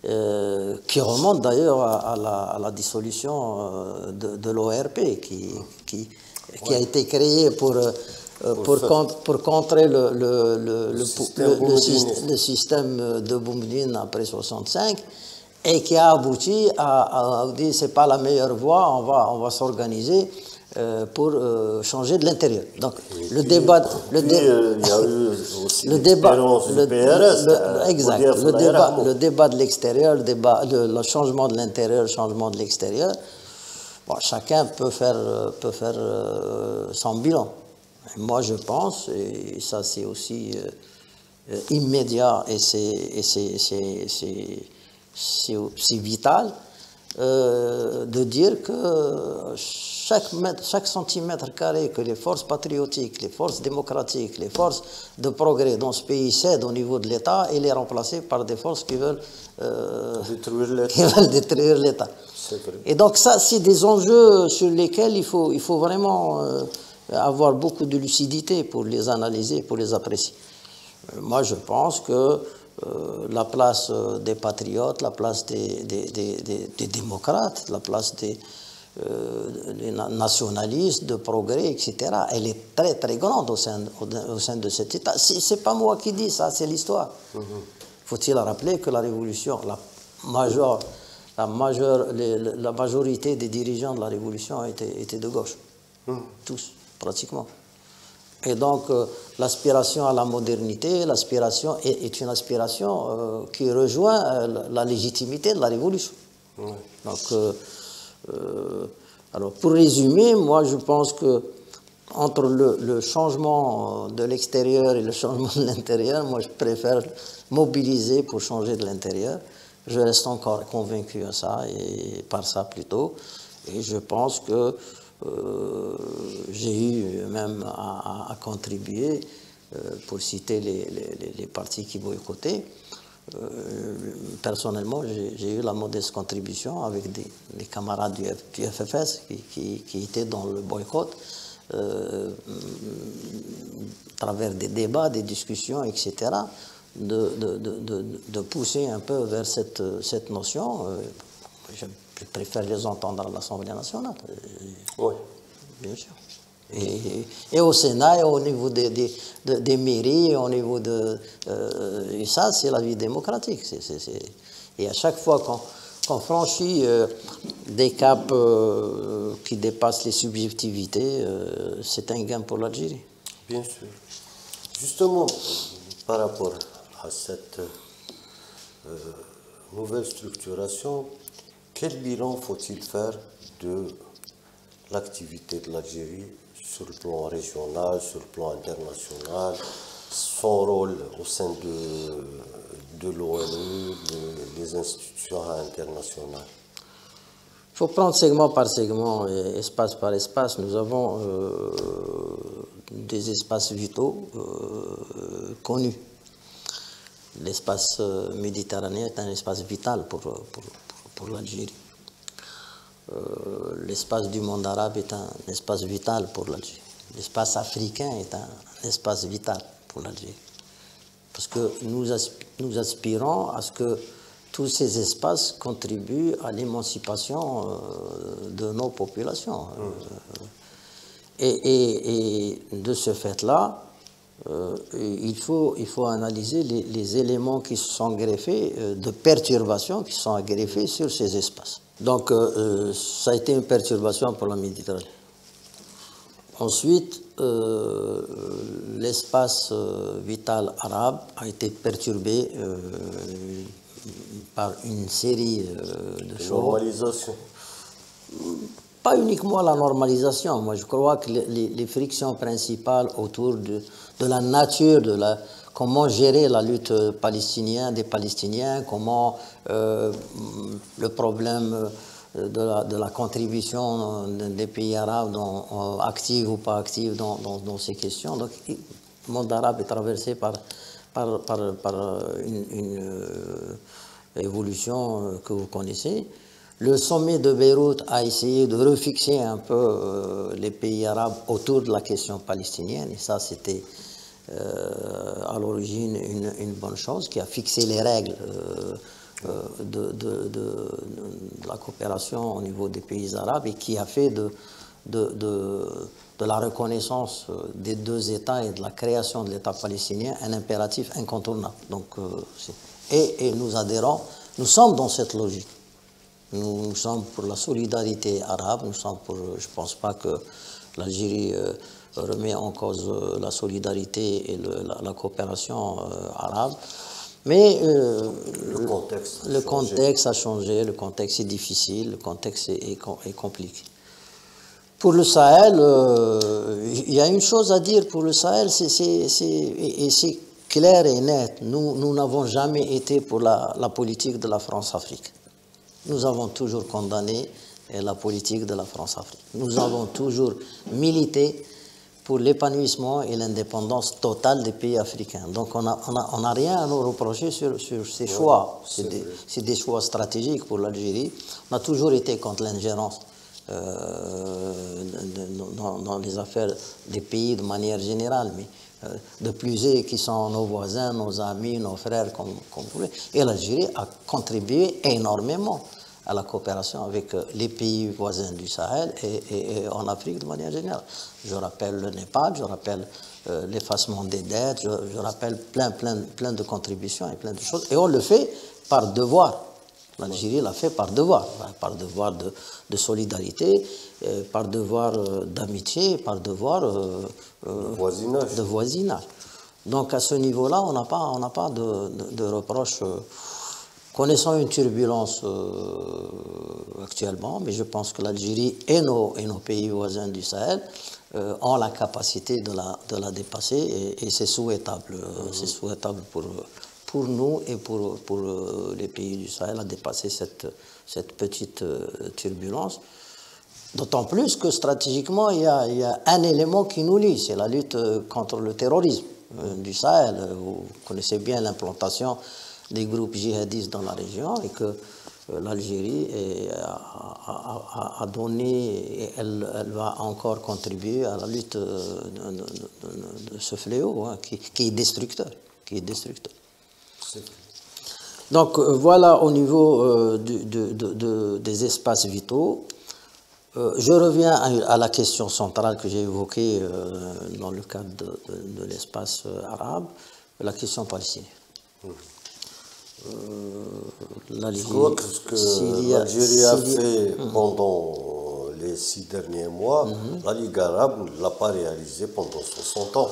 qui remonte d'ailleurs à la dissolution de l'ORP, qui a été créée pour contrer le système de Boumediene après 65 et qui a abouti à dire c'est pas la meilleure voie, on va s'organiser pour changer de l'intérieur. Donc le débat, le débat de l'extérieur, le changement de l'intérieur, le changement de l'extérieur, bon, chacun peut faire son bilan. Moi, je pense, et ça c'est aussi immédiat et c'est vital, de dire que chaque centimètre carré que les forces patriotiques, les forces démocratiques, les forces de progrès dans ce pays cèdent au niveau de l'État, il est remplacé par des forces qui veulent détruire l'État. Et donc ça, c'est des enjeux sur lesquels il faut vraiment avoir beaucoup de lucidité pour les analyser, pour les apprécier. Moi, je pense que la place des patriotes, la place des démocrates, la place des nationalistes, de progrès, etc., elle est très très grande au sein de cet État. C'est pas moi qui dis ça, c'est l'histoire. Faut-il rappeler que la révolution, la majorité des dirigeants de la révolution étaient de gauche. Tous, pratiquement. Et donc, l'aspiration à la modernité, l'aspiration est une aspiration qui rejoint la légitimité de la révolution. Donc, alors, pour résumer, moi, je pense que entre le changement de l'extérieur et le changement de l'intérieur, moi, je préfère mobiliser pour changer de l'intérieur. Je reste encore convaincu à ça, et par ça plutôt. Et je pense que j'ai eu même à contribuer, pour citer les partis qui boycottaient. Personnellement, j'ai eu la modeste contribution avec des camarades du FFS qui étaient dans le boycott, à travers des débats, des discussions, etc., de pousser un peu vers cette notion. Je préfère les entendre à l'Assemblée nationale. Oui. Bien sûr. Et au Sénat, et au niveau des mairies, au niveau et ça, c'est la vie démocratique. Et à chaque fois qu'on franchit des caps qui dépassent les subjectivités, c'est un gain pour l'Algérie. Bien sûr. Justement, par rapport à cette nouvelle structuration, quel bilan faut-il faire de l'activité de l'Algérie sur le plan régional, sur le plan international, son rôle au sein de l'ONU, des institutions internationales? Il faut prendre segment par segment, et espace par espace. Nous avons des espaces vitaux connus. L'espace méditerranéen est un espace vital pour l'Algérie. L'espace du monde arabe est un espace vital pour l'Algérie. L'espace africain est un espace vital pour l'Algérie. Parce que nous aspirons à ce que tous ces espaces contribuent à l'émancipation de nos populations. Et de ce fait-là, il faut analyser les éléments qui se sont greffés, de perturbations qui sont greffés sur ces espaces. Donc, ça a été une perturbation pour la Méditerranée. Ensuite, l'espace vital arabe a été perturbé par une série de choses. Normalisation. Pas uniquement la normalisation. Moi, je crois que les frictions principales autour de la nature, comment gérer la lutte des Palestiniens, comment le problème de la contribution des pays arabes, actifs ou pas actifs dans ces questions. Donc, le monde arabe est traversé par une évolution que vous connaissez. Le sommet de Beyrouth a essayé de refixer un peu les pays arabes autour de la question palestinienne, et ça c'était à l'origine une bonne chose, qui a fixé les règles de la coopération au niveau des pays arabes et qui a fait de la reconnaissance des deux États et de la création de l'État palestinien un impératif incontournable. Donc, et nous adhérons, nous sommes dans cette logique. Nous sommes pour la solidarité arabe, je ne pense pas que l'Algérie remet en cause la solidarité et la coopération arabe, mais le contexte a changé, le contexte est difficile, le contexte est compliqué. Pour le Sahel, il y a une chose à dire pour le Sahel, et c'est clair et net, nous n'avons jamais été pour la politique de la France-Afrique. Nous avons toujours condamné la politique de la France-Afrique. Nous avons toujours milité pour l'épanouissement et l'indépendance totale des pays africains. Donc on n'a rien à nous reprocher sur ces choix. C'est des choix stratégiques pour l'Algérie. On a toujours été contre l'ingérence dans les affaires des pays de manière générale, mais de plus qui sont nos voisins, nos amis, nos frères, comme vous voulez. Et l'Algérie a contribué énormément à la coopération avec les pays voisins du Sahel et en Afrique de manière générale. Je rappelle le Népal, je rappelle l'effacement des dettes, je rappelle plein de contributions et plein de choses. Et on le fait par devoir. L'Algérie l'a fait par devoir de solidarité, par devoir d'amitié, par devoir de voisinage. Donc à ce niveau-là, on n'a pas de reproche. Connaissons une turbulence actuellement, mais je pense que l'Algérie et nos pays voisins du Sahel ont la capacité de la dépasser, et c'est souhaitable. C'est souhaitable pour nous et pour les pays du Sahel à dépasser cette petite turbulence. D'autant plus que stratégiquement, il y a un élément qui nous lie, c'est la lutte contre le terrorisme du Sahel. Vous connaissez bien l'implantation des groupes djihadistes dans la région, et que l'Algérie a donné, et elle va encore contribuer à la lutte de ce fléau qui est destructeur. Donc voilà au niveau des espaces vitaux. Je reviens à la question centrale que j'ai évoquée dans le cadre de l'espace arabe, la question palestinienne. Je crois que ce que l'Algérie a fait pendant les 6 derniers mois, la Ligue arabe ne l'a pas réalisé pendant 60 ans.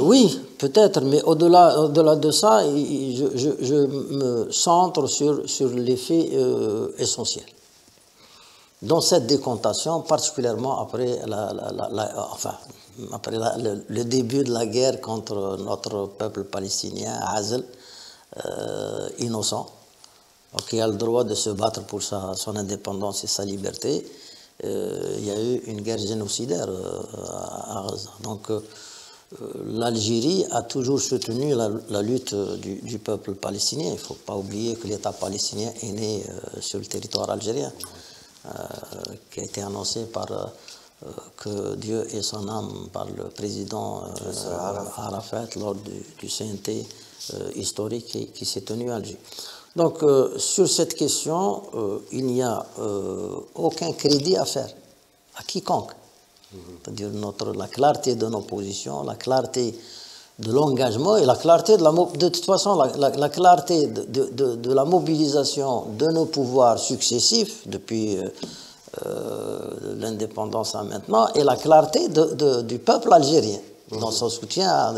Oui, peut-être, mais au-delà de ça, je me centre sur les faits essentiels. Dans cette décomptation, particulièrement après après le début de la guerre contre notre peuple palestinien, Hazel, innocent, qui a le droit de se battre pour son indépendance et sa liberté, il y a eu une guerre génocidaire à Gaza. Donc l'Algérie a toujours soutenu la lutte du peuple palestinien. Il ne faut pas oublier que l'État palestinien est né sur le territoire algérien, qui a été annoncé par que Dieu ait son âme par le président Arafat lors du CNT historique qui s'est tenu à Alger. Donc sur cette question, il n'y a aucun crédit à faire à quiconque. C'est-à-dire la clarté de nos positions, la clarté de l'engagement et la clarté de toute façon, la clarté de la mobilisation de nos pouvoirs successifs depuis l'indépendance à maintenant, et la clarté du peuple algérien dans son soutien.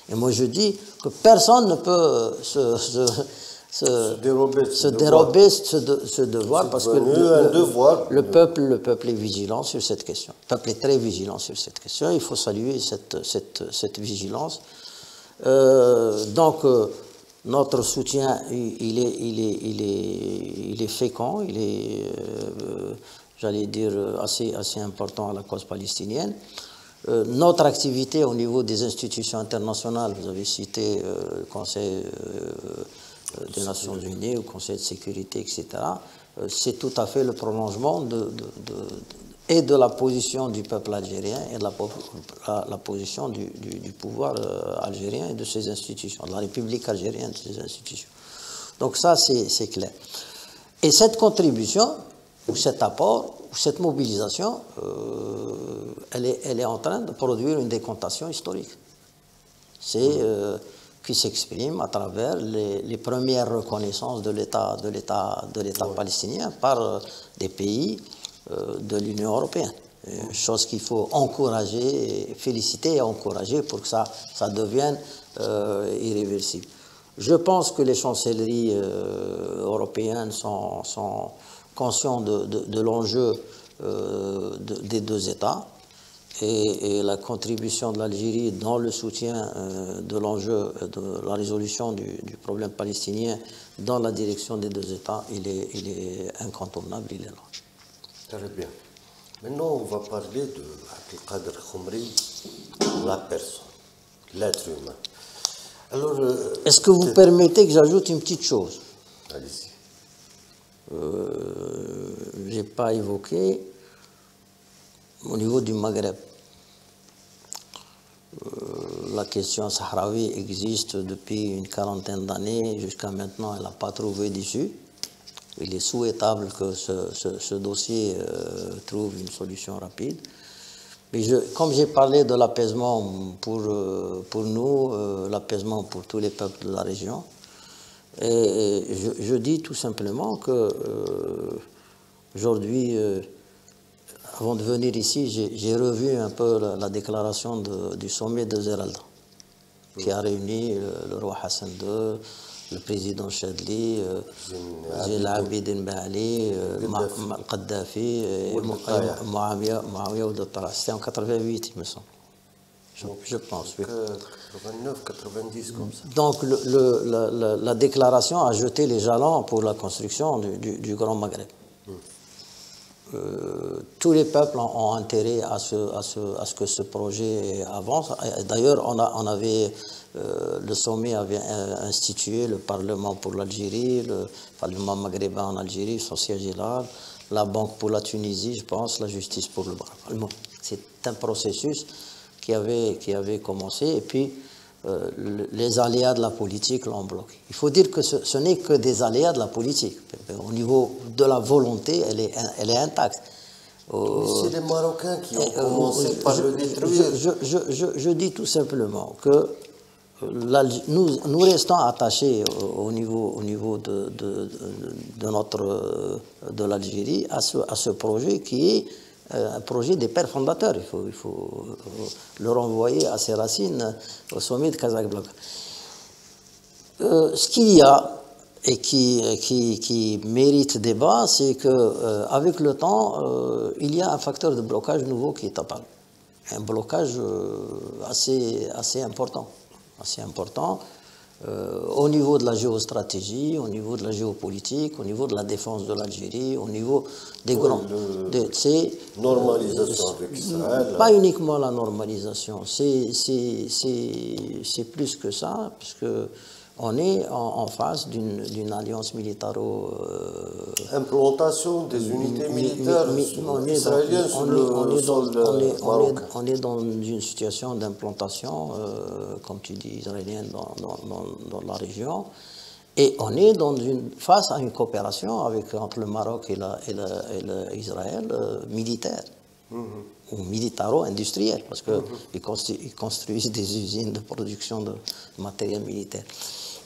Et moi je dis que personne ne peut se dérober ce devoir, parce que le peuple est vigilant sur cette question. Le peuple est très vigilant sur cette question. Il faut saluer cette vigilance. Donc notre soutien, il est fécond, il est, j'allais dire, assez important à la cause palestinienne. Notre activité au niveau des institutions internationales, vous avez cité le Conseil des Nations Unies, le Conseil de sécurité, etc., c'est tout à fait le prolongement et de la position du peuple algérien et de la position du pouvoir algérien et de ses institutions, de la République algérienne, de ses institutions. Donc ça, c'est clair. Et cette contribution, ou cet apport, ou cette mobilisation, elle est en train de produire une décantation historique. C'est qui s'exprime à travers les premières reconnaissances de l'État palestinien par des pays de l'Union européenne. Chose qu'il faut encourager, féliciter et encourager pour que ça devienne irréversible. Je pense que les chancelleries européennes sont conscients de l'enjeu des deux États, et la contribution de l'Algérie dans le soutien de l'enjeu de la résolution du problème palestinien dans la direction des deux États, il est incontournable, il est là. Très bien. Maintenant, on va parler de Abdelkader Khomery, la personne, l'être humain. Alors, est-ce que vous permettez que j'ajoute une petite chose? Allez-y. Je n'ai pas évoqué au niveau du Maghreb. La question sahraoui existe depuis une quarantaine d'années. Jusqu'à maintenant, elle n'a pas trouvé d'issue. Il est souhaitable que ce dossier trouve une solution rapide. Mais comme j'ai parlé de l'apaisement pour nous, l'apaisement pour tous les peuples de la région, et je dis tout simplement que aujourd'hui, avant de venir ici, j'ai revu un peu la déclaration du sommet de Zeralda, qui a réuni le roi Hassan II, le président Chadli, Zine Abidine Ben Ali, Kadhafi, Mouawiya Ould-Tara. C'était en 88, il me semble. Je pense, oui. 89, 90, comme ça. Donc la déclaration a jeté les jalons pour la construction du Grand Maghreb. Tous les peuples ont intérêt à ce que ce projet avance. D'ailleurs, le sommet avait institué le Parlement pour l'Algérie, le Parlement maghrébin en Algérie, son siège est là, la Banque pour la Tunisie, je pense, la justice pour le Maroc. C'est un processus qui avait commencé, et puis les aléas de la politique l'ont bloqué. Il faut dire que ce n'est que des aléas de la politique. Au niveau de la volonté, elle est intacte. C'est les Marocains qui ont commencé par le détruire. Je dis tout simplement que nous restons attachés au niveau de l'Algérie à ce projet qui est un projet des pères fondateurs. Il faut le renvoyer à ses racines au sommet de Casablanca. Ce qu'il y a et qui mérite débat, c'est qu'avec le temps, il y a un facteur de blocage nouveau qui est apparu. un blocage assez important. Au niveau de la géostratégie, au niveau de la géopolitique, au niveau de la défense de l'Algérie, au niveau des grands... normalisation avec Israël. Pas uniquement la normalisation, c'est plus que ça, puisque on est en face d'une alliance militaro... implantation des unités militaires israéliennes sur le sol marocain. On est dans une situation d'implantation, comme tu dis, israélienne dans la région, et on est face à une coopération entre le Maroc et l'Israël militaire, ou militaro-industriel, parce qu'ils construisent des usines de production de matériel militaire.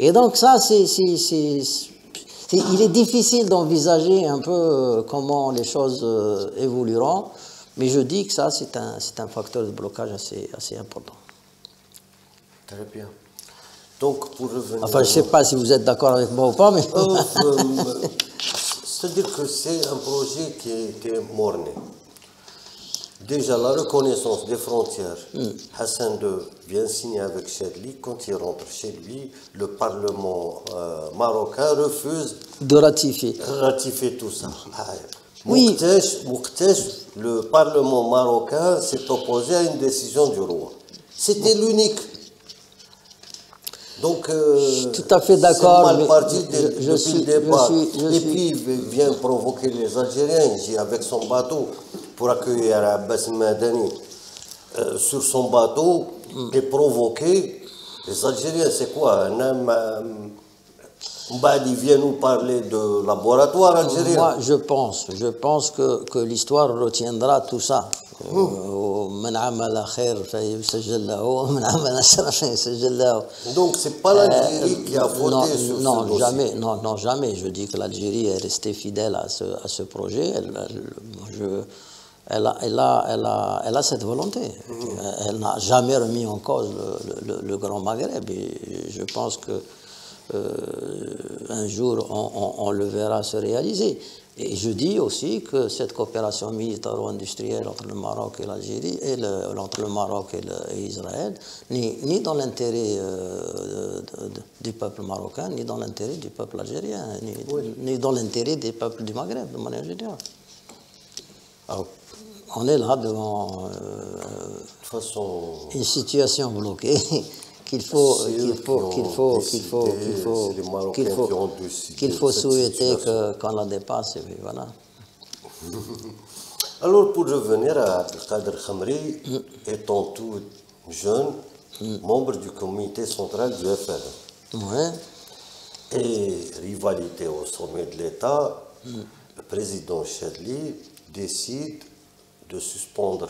Et donc ça, il est difficile d'envisager un peu comment les choses évolueront, mais je dis que ça, c'est un facteur de blocage assez important. Très bien. Donc, pour revenir... Enfin, je ne sais pas si vous êtes d'accord avec moi ou pas, mais... C'est-à-dire que c'est un projet qui était morné. Déjà, la reconnaissance des frontières, Hassan II vient signer avec Chadli. Quand il rentre chez lui, le Parlement marocain refuse de ratifier tout ça. Oui. Le Parlement marocain s'est opposé à une décision du roi. C'était l'unique. Donc, je suis tout à fait d'accord. C'est mal parti depuis le départ. Et puis, il vient provoquer les Algériens avec son bateau pour accueillir Abbas Madani sur son bateau et provoquer les Algériens. C'est quoi? Il vient nous parler de laboratoire algérien. Moi, je pense que l'histoire retiendra tout ça. Donc, c'est pas l'Algérie qui a voté sur ce dossier. Jamais. Je dis que l'Algérie est restée fidèle à ce projet. Elle a cette volonté. Elle n'a jamais remis en cause le Grand Maghreb. Et je pense que un jour, on le verra se réaliser. Et je dis aussi que cette coopération militaro-industrielle entre le Maroc et l'Algérie, entre le Maroc et Israël, ni dans l'intérêt du peuple marocain, ni dans l'intérêt du peuple algérien, ni dans l'intérêt des peuples du Maghreb, de manière générale. Alors, on est là devant une situation bloquée. qu'il faut souhaiter qu'on la dépasse, et puis voilà. Alors, pour revenir à Abdelkader Khamri, étant tout jeune, membre du comité central du FLN, et rivalité au sommet de l'État, le président Chadli décide de suspendre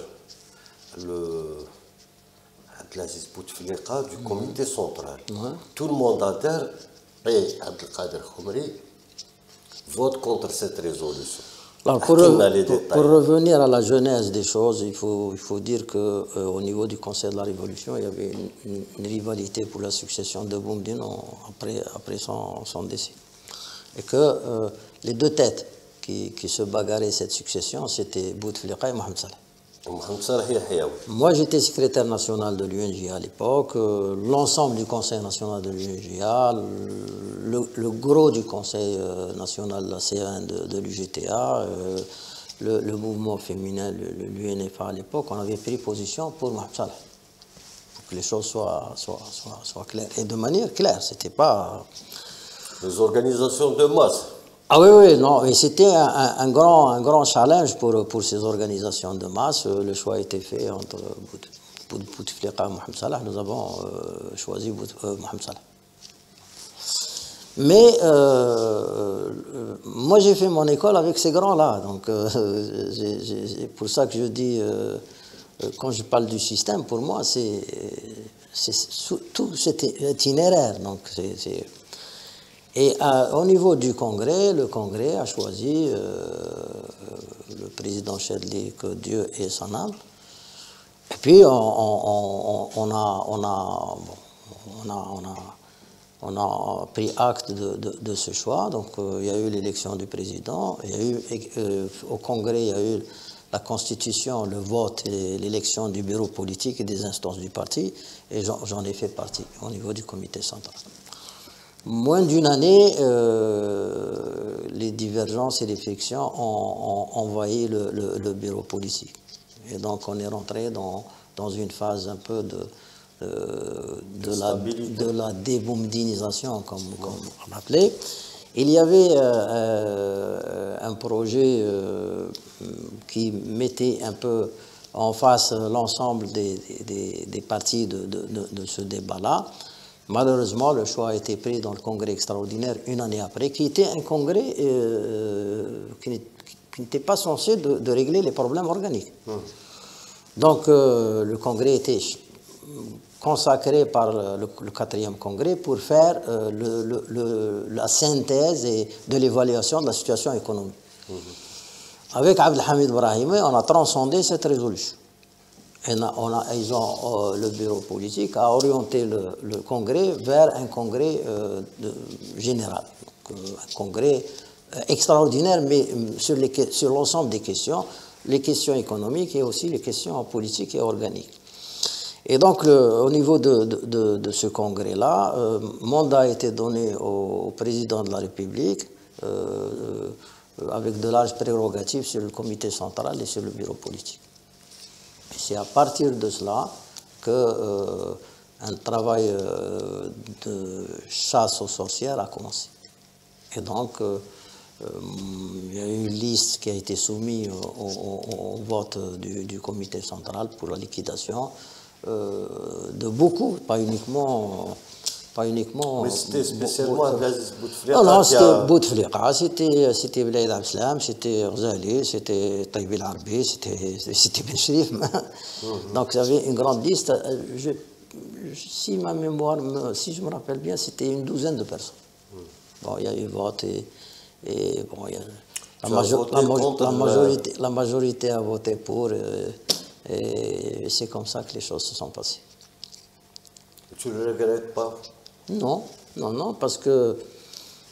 Abdelaziz Bouteflika du comité central. Tout le monde adhère et Abdelkader Khamri vote contre cette résolution. Alors, pour revenir à la genèse des choses, il faut dire qu'au niveau du Conseil de la Révolution, il y avait une rivalité pour la succession de Boumediene après son décès. Et que les deux têtes qui se bagarraient cette succession, c'était Bouteflika et Mohamed Saleh. Moi, j'étais secrétaire national de l'UNJA à l'époque. L'ensemble du Conseil national de l'UNJA, le gros du Conseil national de la C1 de l'UGTA, le mouvement féminin, l'UNFA à l'époque, on avait pris position pour Mohamed Saleh, pour que les choses soient claires. Et de manière claire, c'était pas... Les organisations de masse. Ah oui, non, et c'était un grand challenge pour ces organisations de masse. Le choix a été fait entre Bouteflika et Mohamed Saleh. Nous avons choisi Mohamed Saleh. Mais moi, j'ai fait mon école avec ces grands-là. Donc, c'est pour ça que je dis, quand je parle du système, pour moi, c'est tout cet itinéraire. Donc, Et au niveau du Congrès, le Congrès a choisi le président Chadli, que Dieu ait son âme. Et puis on a pris acte de ce choix. Donc il y a eu l'élection du président. Il y a eu, au Congrès, il y a eu la constitution, le vote et l'élection du bureau politique et des instances du parti, et j'en ai fait partie au niveau du comité central. Moins d'une année, les divergences et les frictions ont envahi le bureau politique. Et donc on est rentré dans une phase un peu de la déboumdinisation, comme on l'appelait. Il y avait un projet qui mettait un peu en face l'ensemble des parties de ce débat-là. Malheureusement, le choix a été pris dans le congrès extraordinaire une année après, qui était un congrès qui n'était pas censé de régler les problèmes organiques. Donc le congrès était consacré par le 4e congrès pour faire la synthèse de l'évaluation de la situation économique. Avec Abdelhamid Brahimi, on a transcendé cette résolution. Et le bureau politique a orienté le congrès vers un congrès général, un congrès extraordinaire, mais sur l'ensemble des questions, les questions économiques et aussi les questions politiques et organiques. Et donc, au niveau de ce congrès-là, mandat a été donné au président de la République avec de larges prérogatives sur le comité central et sur le bureau politique. C'est à partir de cela qu'un travail de chasse aux sorcières a commencé. Et donc, il y a eu une liste qui a été soumise au vote du comité central pour la liquidation de beaucoup, pas uniquement. Mais c'était spécialement Abdelaziz Bouteflika. Non, c'était Bouteflika, c'était Blaïd Abdeslam, c'était Ghazali, c'était Taïb El Arbi, c'était Ben Cherif. Donc j'avais une grande liste. Si ma mémoire, si je me rappelle bien, c'était une douzaine de personnes. Bon, il y a eu vote et bon, la majorité a voté pour et c'est comme ça que les choses se sont passées. Tu ne le regrettes pas? Non, parce que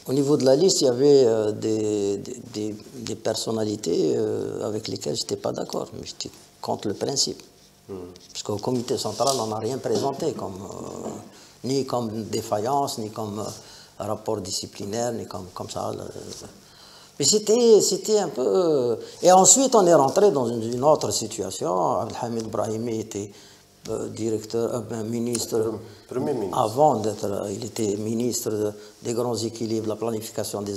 au niveau de la liste, il y avait des personnalités avec lesquelles je n'étais pas d'accord, mais j'étais contre le principe. Parce qu'au comité central, on n'a rien présenté, ni comme défaillance, ni comme rapport disciplinaire, ni comme ça. Mais c'était un peu... Et ensuite, on est rentré dans une autre situation. Abdelhamid Brahimi était ministre, Premier ministre. Avant d'être, il était ministre des grands équilibres, de la planification des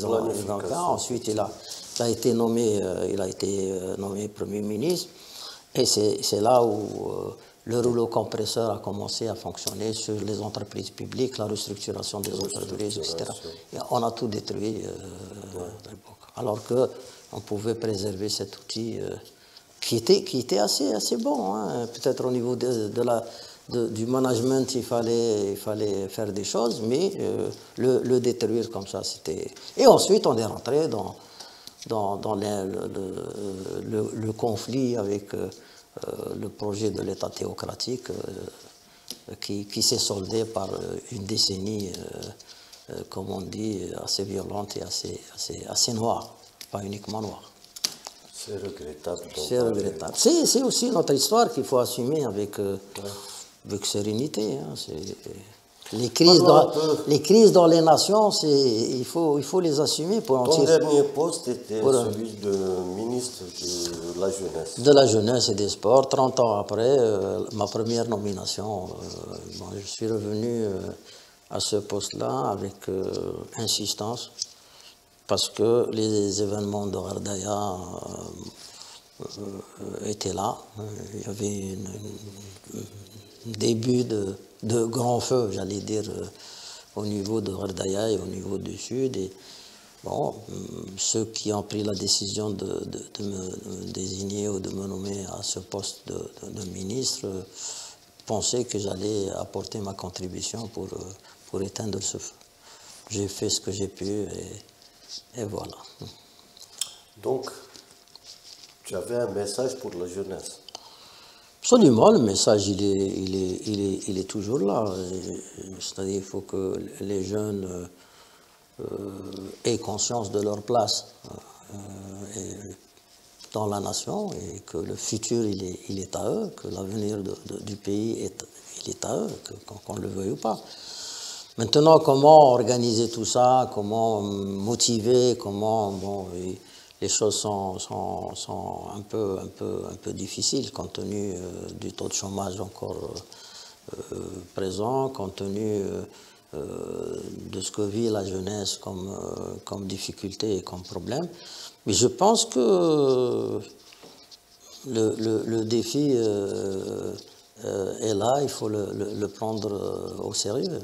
bancaires. Ensuite, il a été nommé Premier ministre. Et c'est là où le rouleau compresseur a commencé à fonctionner sur les entreprises publiques, la restructuration des entreprises, etc. Et on a tout détruit à l'époque. Alors qu'on pouvait préserver cet outil qui était assez bon. Hein. Peut-être au niveau du management, il fallait faire des choses, mais le détruire comme ça, c'était... Et ensuite, on est rentré dans le conflit avec le projet de l'État théocratique qui s'est soldé par une décennie, comme on dit, assez violente et assez noire, pas uniquement noire. C'est regrettable. C'est regrettable. C'est aussi notre histoire qu'il faut assumer avec sérénité. Hein. Les crises dans les nations, il faut les assumer pour en tirer. Ton dernier poste était celui de ministre de la Jeunesse. De la Jeunesse et des Sports. 30 ans après, ma première nomination, je suis revenu à ce poste-là avec insistance, parce que les événements de Ghardaya étaient là. Il y avait un début de grand feu, j'allais dire, au niveau de Ghardaya et au niveau du Sud. Et bon, ceux qui ont pris la décision de me désigner ou de me nommer à ce poste de ministre pensaient que j'allais apporter ma contribution pour éteindre ce feu. J'ai fait ce que j'ai pu et voilà. Donc, tu avais un message pour la jeunesse? Absolument, le message, il est toujours là. C'est-à-dire qu'il faut que les jeunes aient conscience de leur place. dans la nation et que le futur, il est à eux, que l'avenir du pays, il est à eux, qu'on le veuille ou pas. Maintenant, comment organiser tout ça, comment motiver, comment... Bon, les choses sont un peu difficiles compte tenu du taux de chômage encore présent, compte tenu de ce que vit la jeunesse comme difficulté et comme problème. Mais je pense que le défi est là, il faut le prendre au sérieux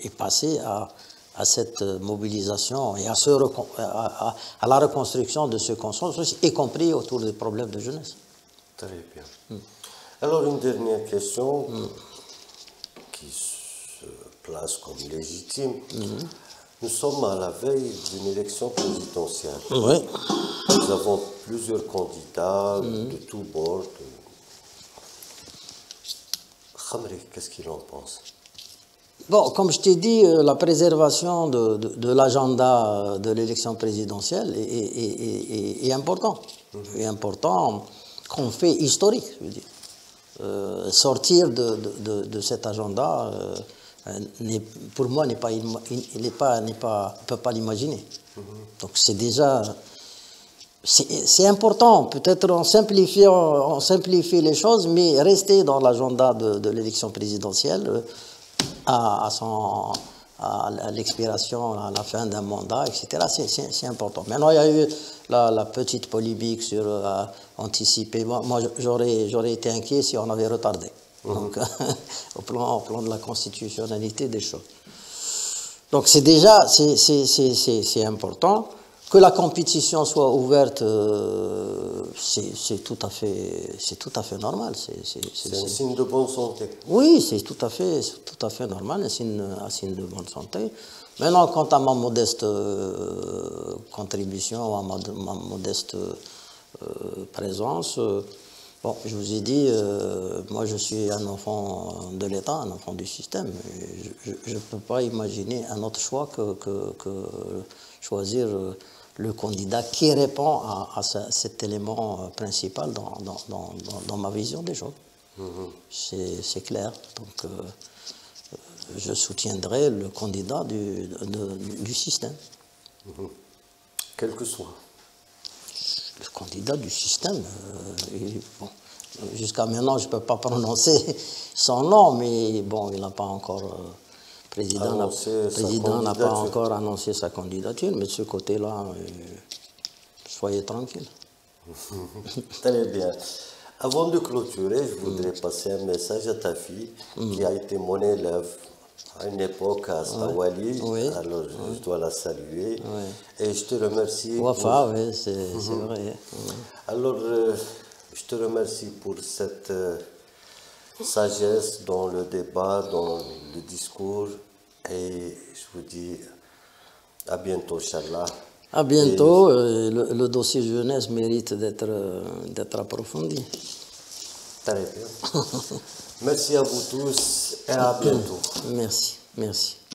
et passer à cette mobilisation et à la reconstruction de ce consensus, y compris autour des problèmes de jeunesse. Très bien. Alors, une dernière question qui se place comme légitime. Nous sommes à la veille d'une élection présidentielle. Oui. Nous avons plusieurs candidats de tous bords. Khamri, qu'est-ce qu'il en pense? Bon, comme je t'ai dit, la préservation de l'agenda de l'élection présidentielle est important. Est important qu'on fait historique, je veux dire. Sortir de cet agenda, pour moi, ne peut pas l'imaginer. Donc c'est déjà... C'est important, peut-être on simplifie les choses, mais rester dans l'agenda de l'élection présidentielle à l'expiration, à la fin d'un mandat, etc., c'est important. Maintenant, il y a eu la petite polémique sur anticiper. Moi, j'aurais été inquiet si on avait retardé, donc, au plan de la constitutionnalité des choses. Donc c'est déjà, c'est important. Que la compétition soit ouverte, c'est tout à fait normal. C'est un signe de bonne santé. Oui, c'est tout à fait normal, un signe de bonne santé. Maintenant, quant à ma modeste contribution, à ma modeste présence, bon, je vous ai dit, moi je suis un enfant de l'État, un enfant du système. Je ne peux pas imaginer un autre choix que choisir le candidat qui répond à cet élément principal dans ma vision des choses. C'est clair. Donc, je soutiendrai le candidat du système. Quel que soit. Le candidat du système, bon, jusqu'à maintenant, je ne peux pas prononcer son nom, mais bon, il n'a pas encore... Le président n'a pas encore annoncé sa candidature, mais de ce côté-là, soyez tranquille. Très bien. Avant de clôturer, je voudrais passer un message à ta fille qui a été mon élève à une époque à Sawali. Oui. Alors, je dois la saluer. Oui. Et je te remercie. Wafa, oui, c'est vrai. Alors, je te remercie pour cette sagesse dans le débat, dans le discours. Et je vous dis à bientôt, Inch'Allah. À bientôt. Le dossier jeunesse mérite d'être approfondi. Très bien. Merci à vous tous et à bientôt. Merci.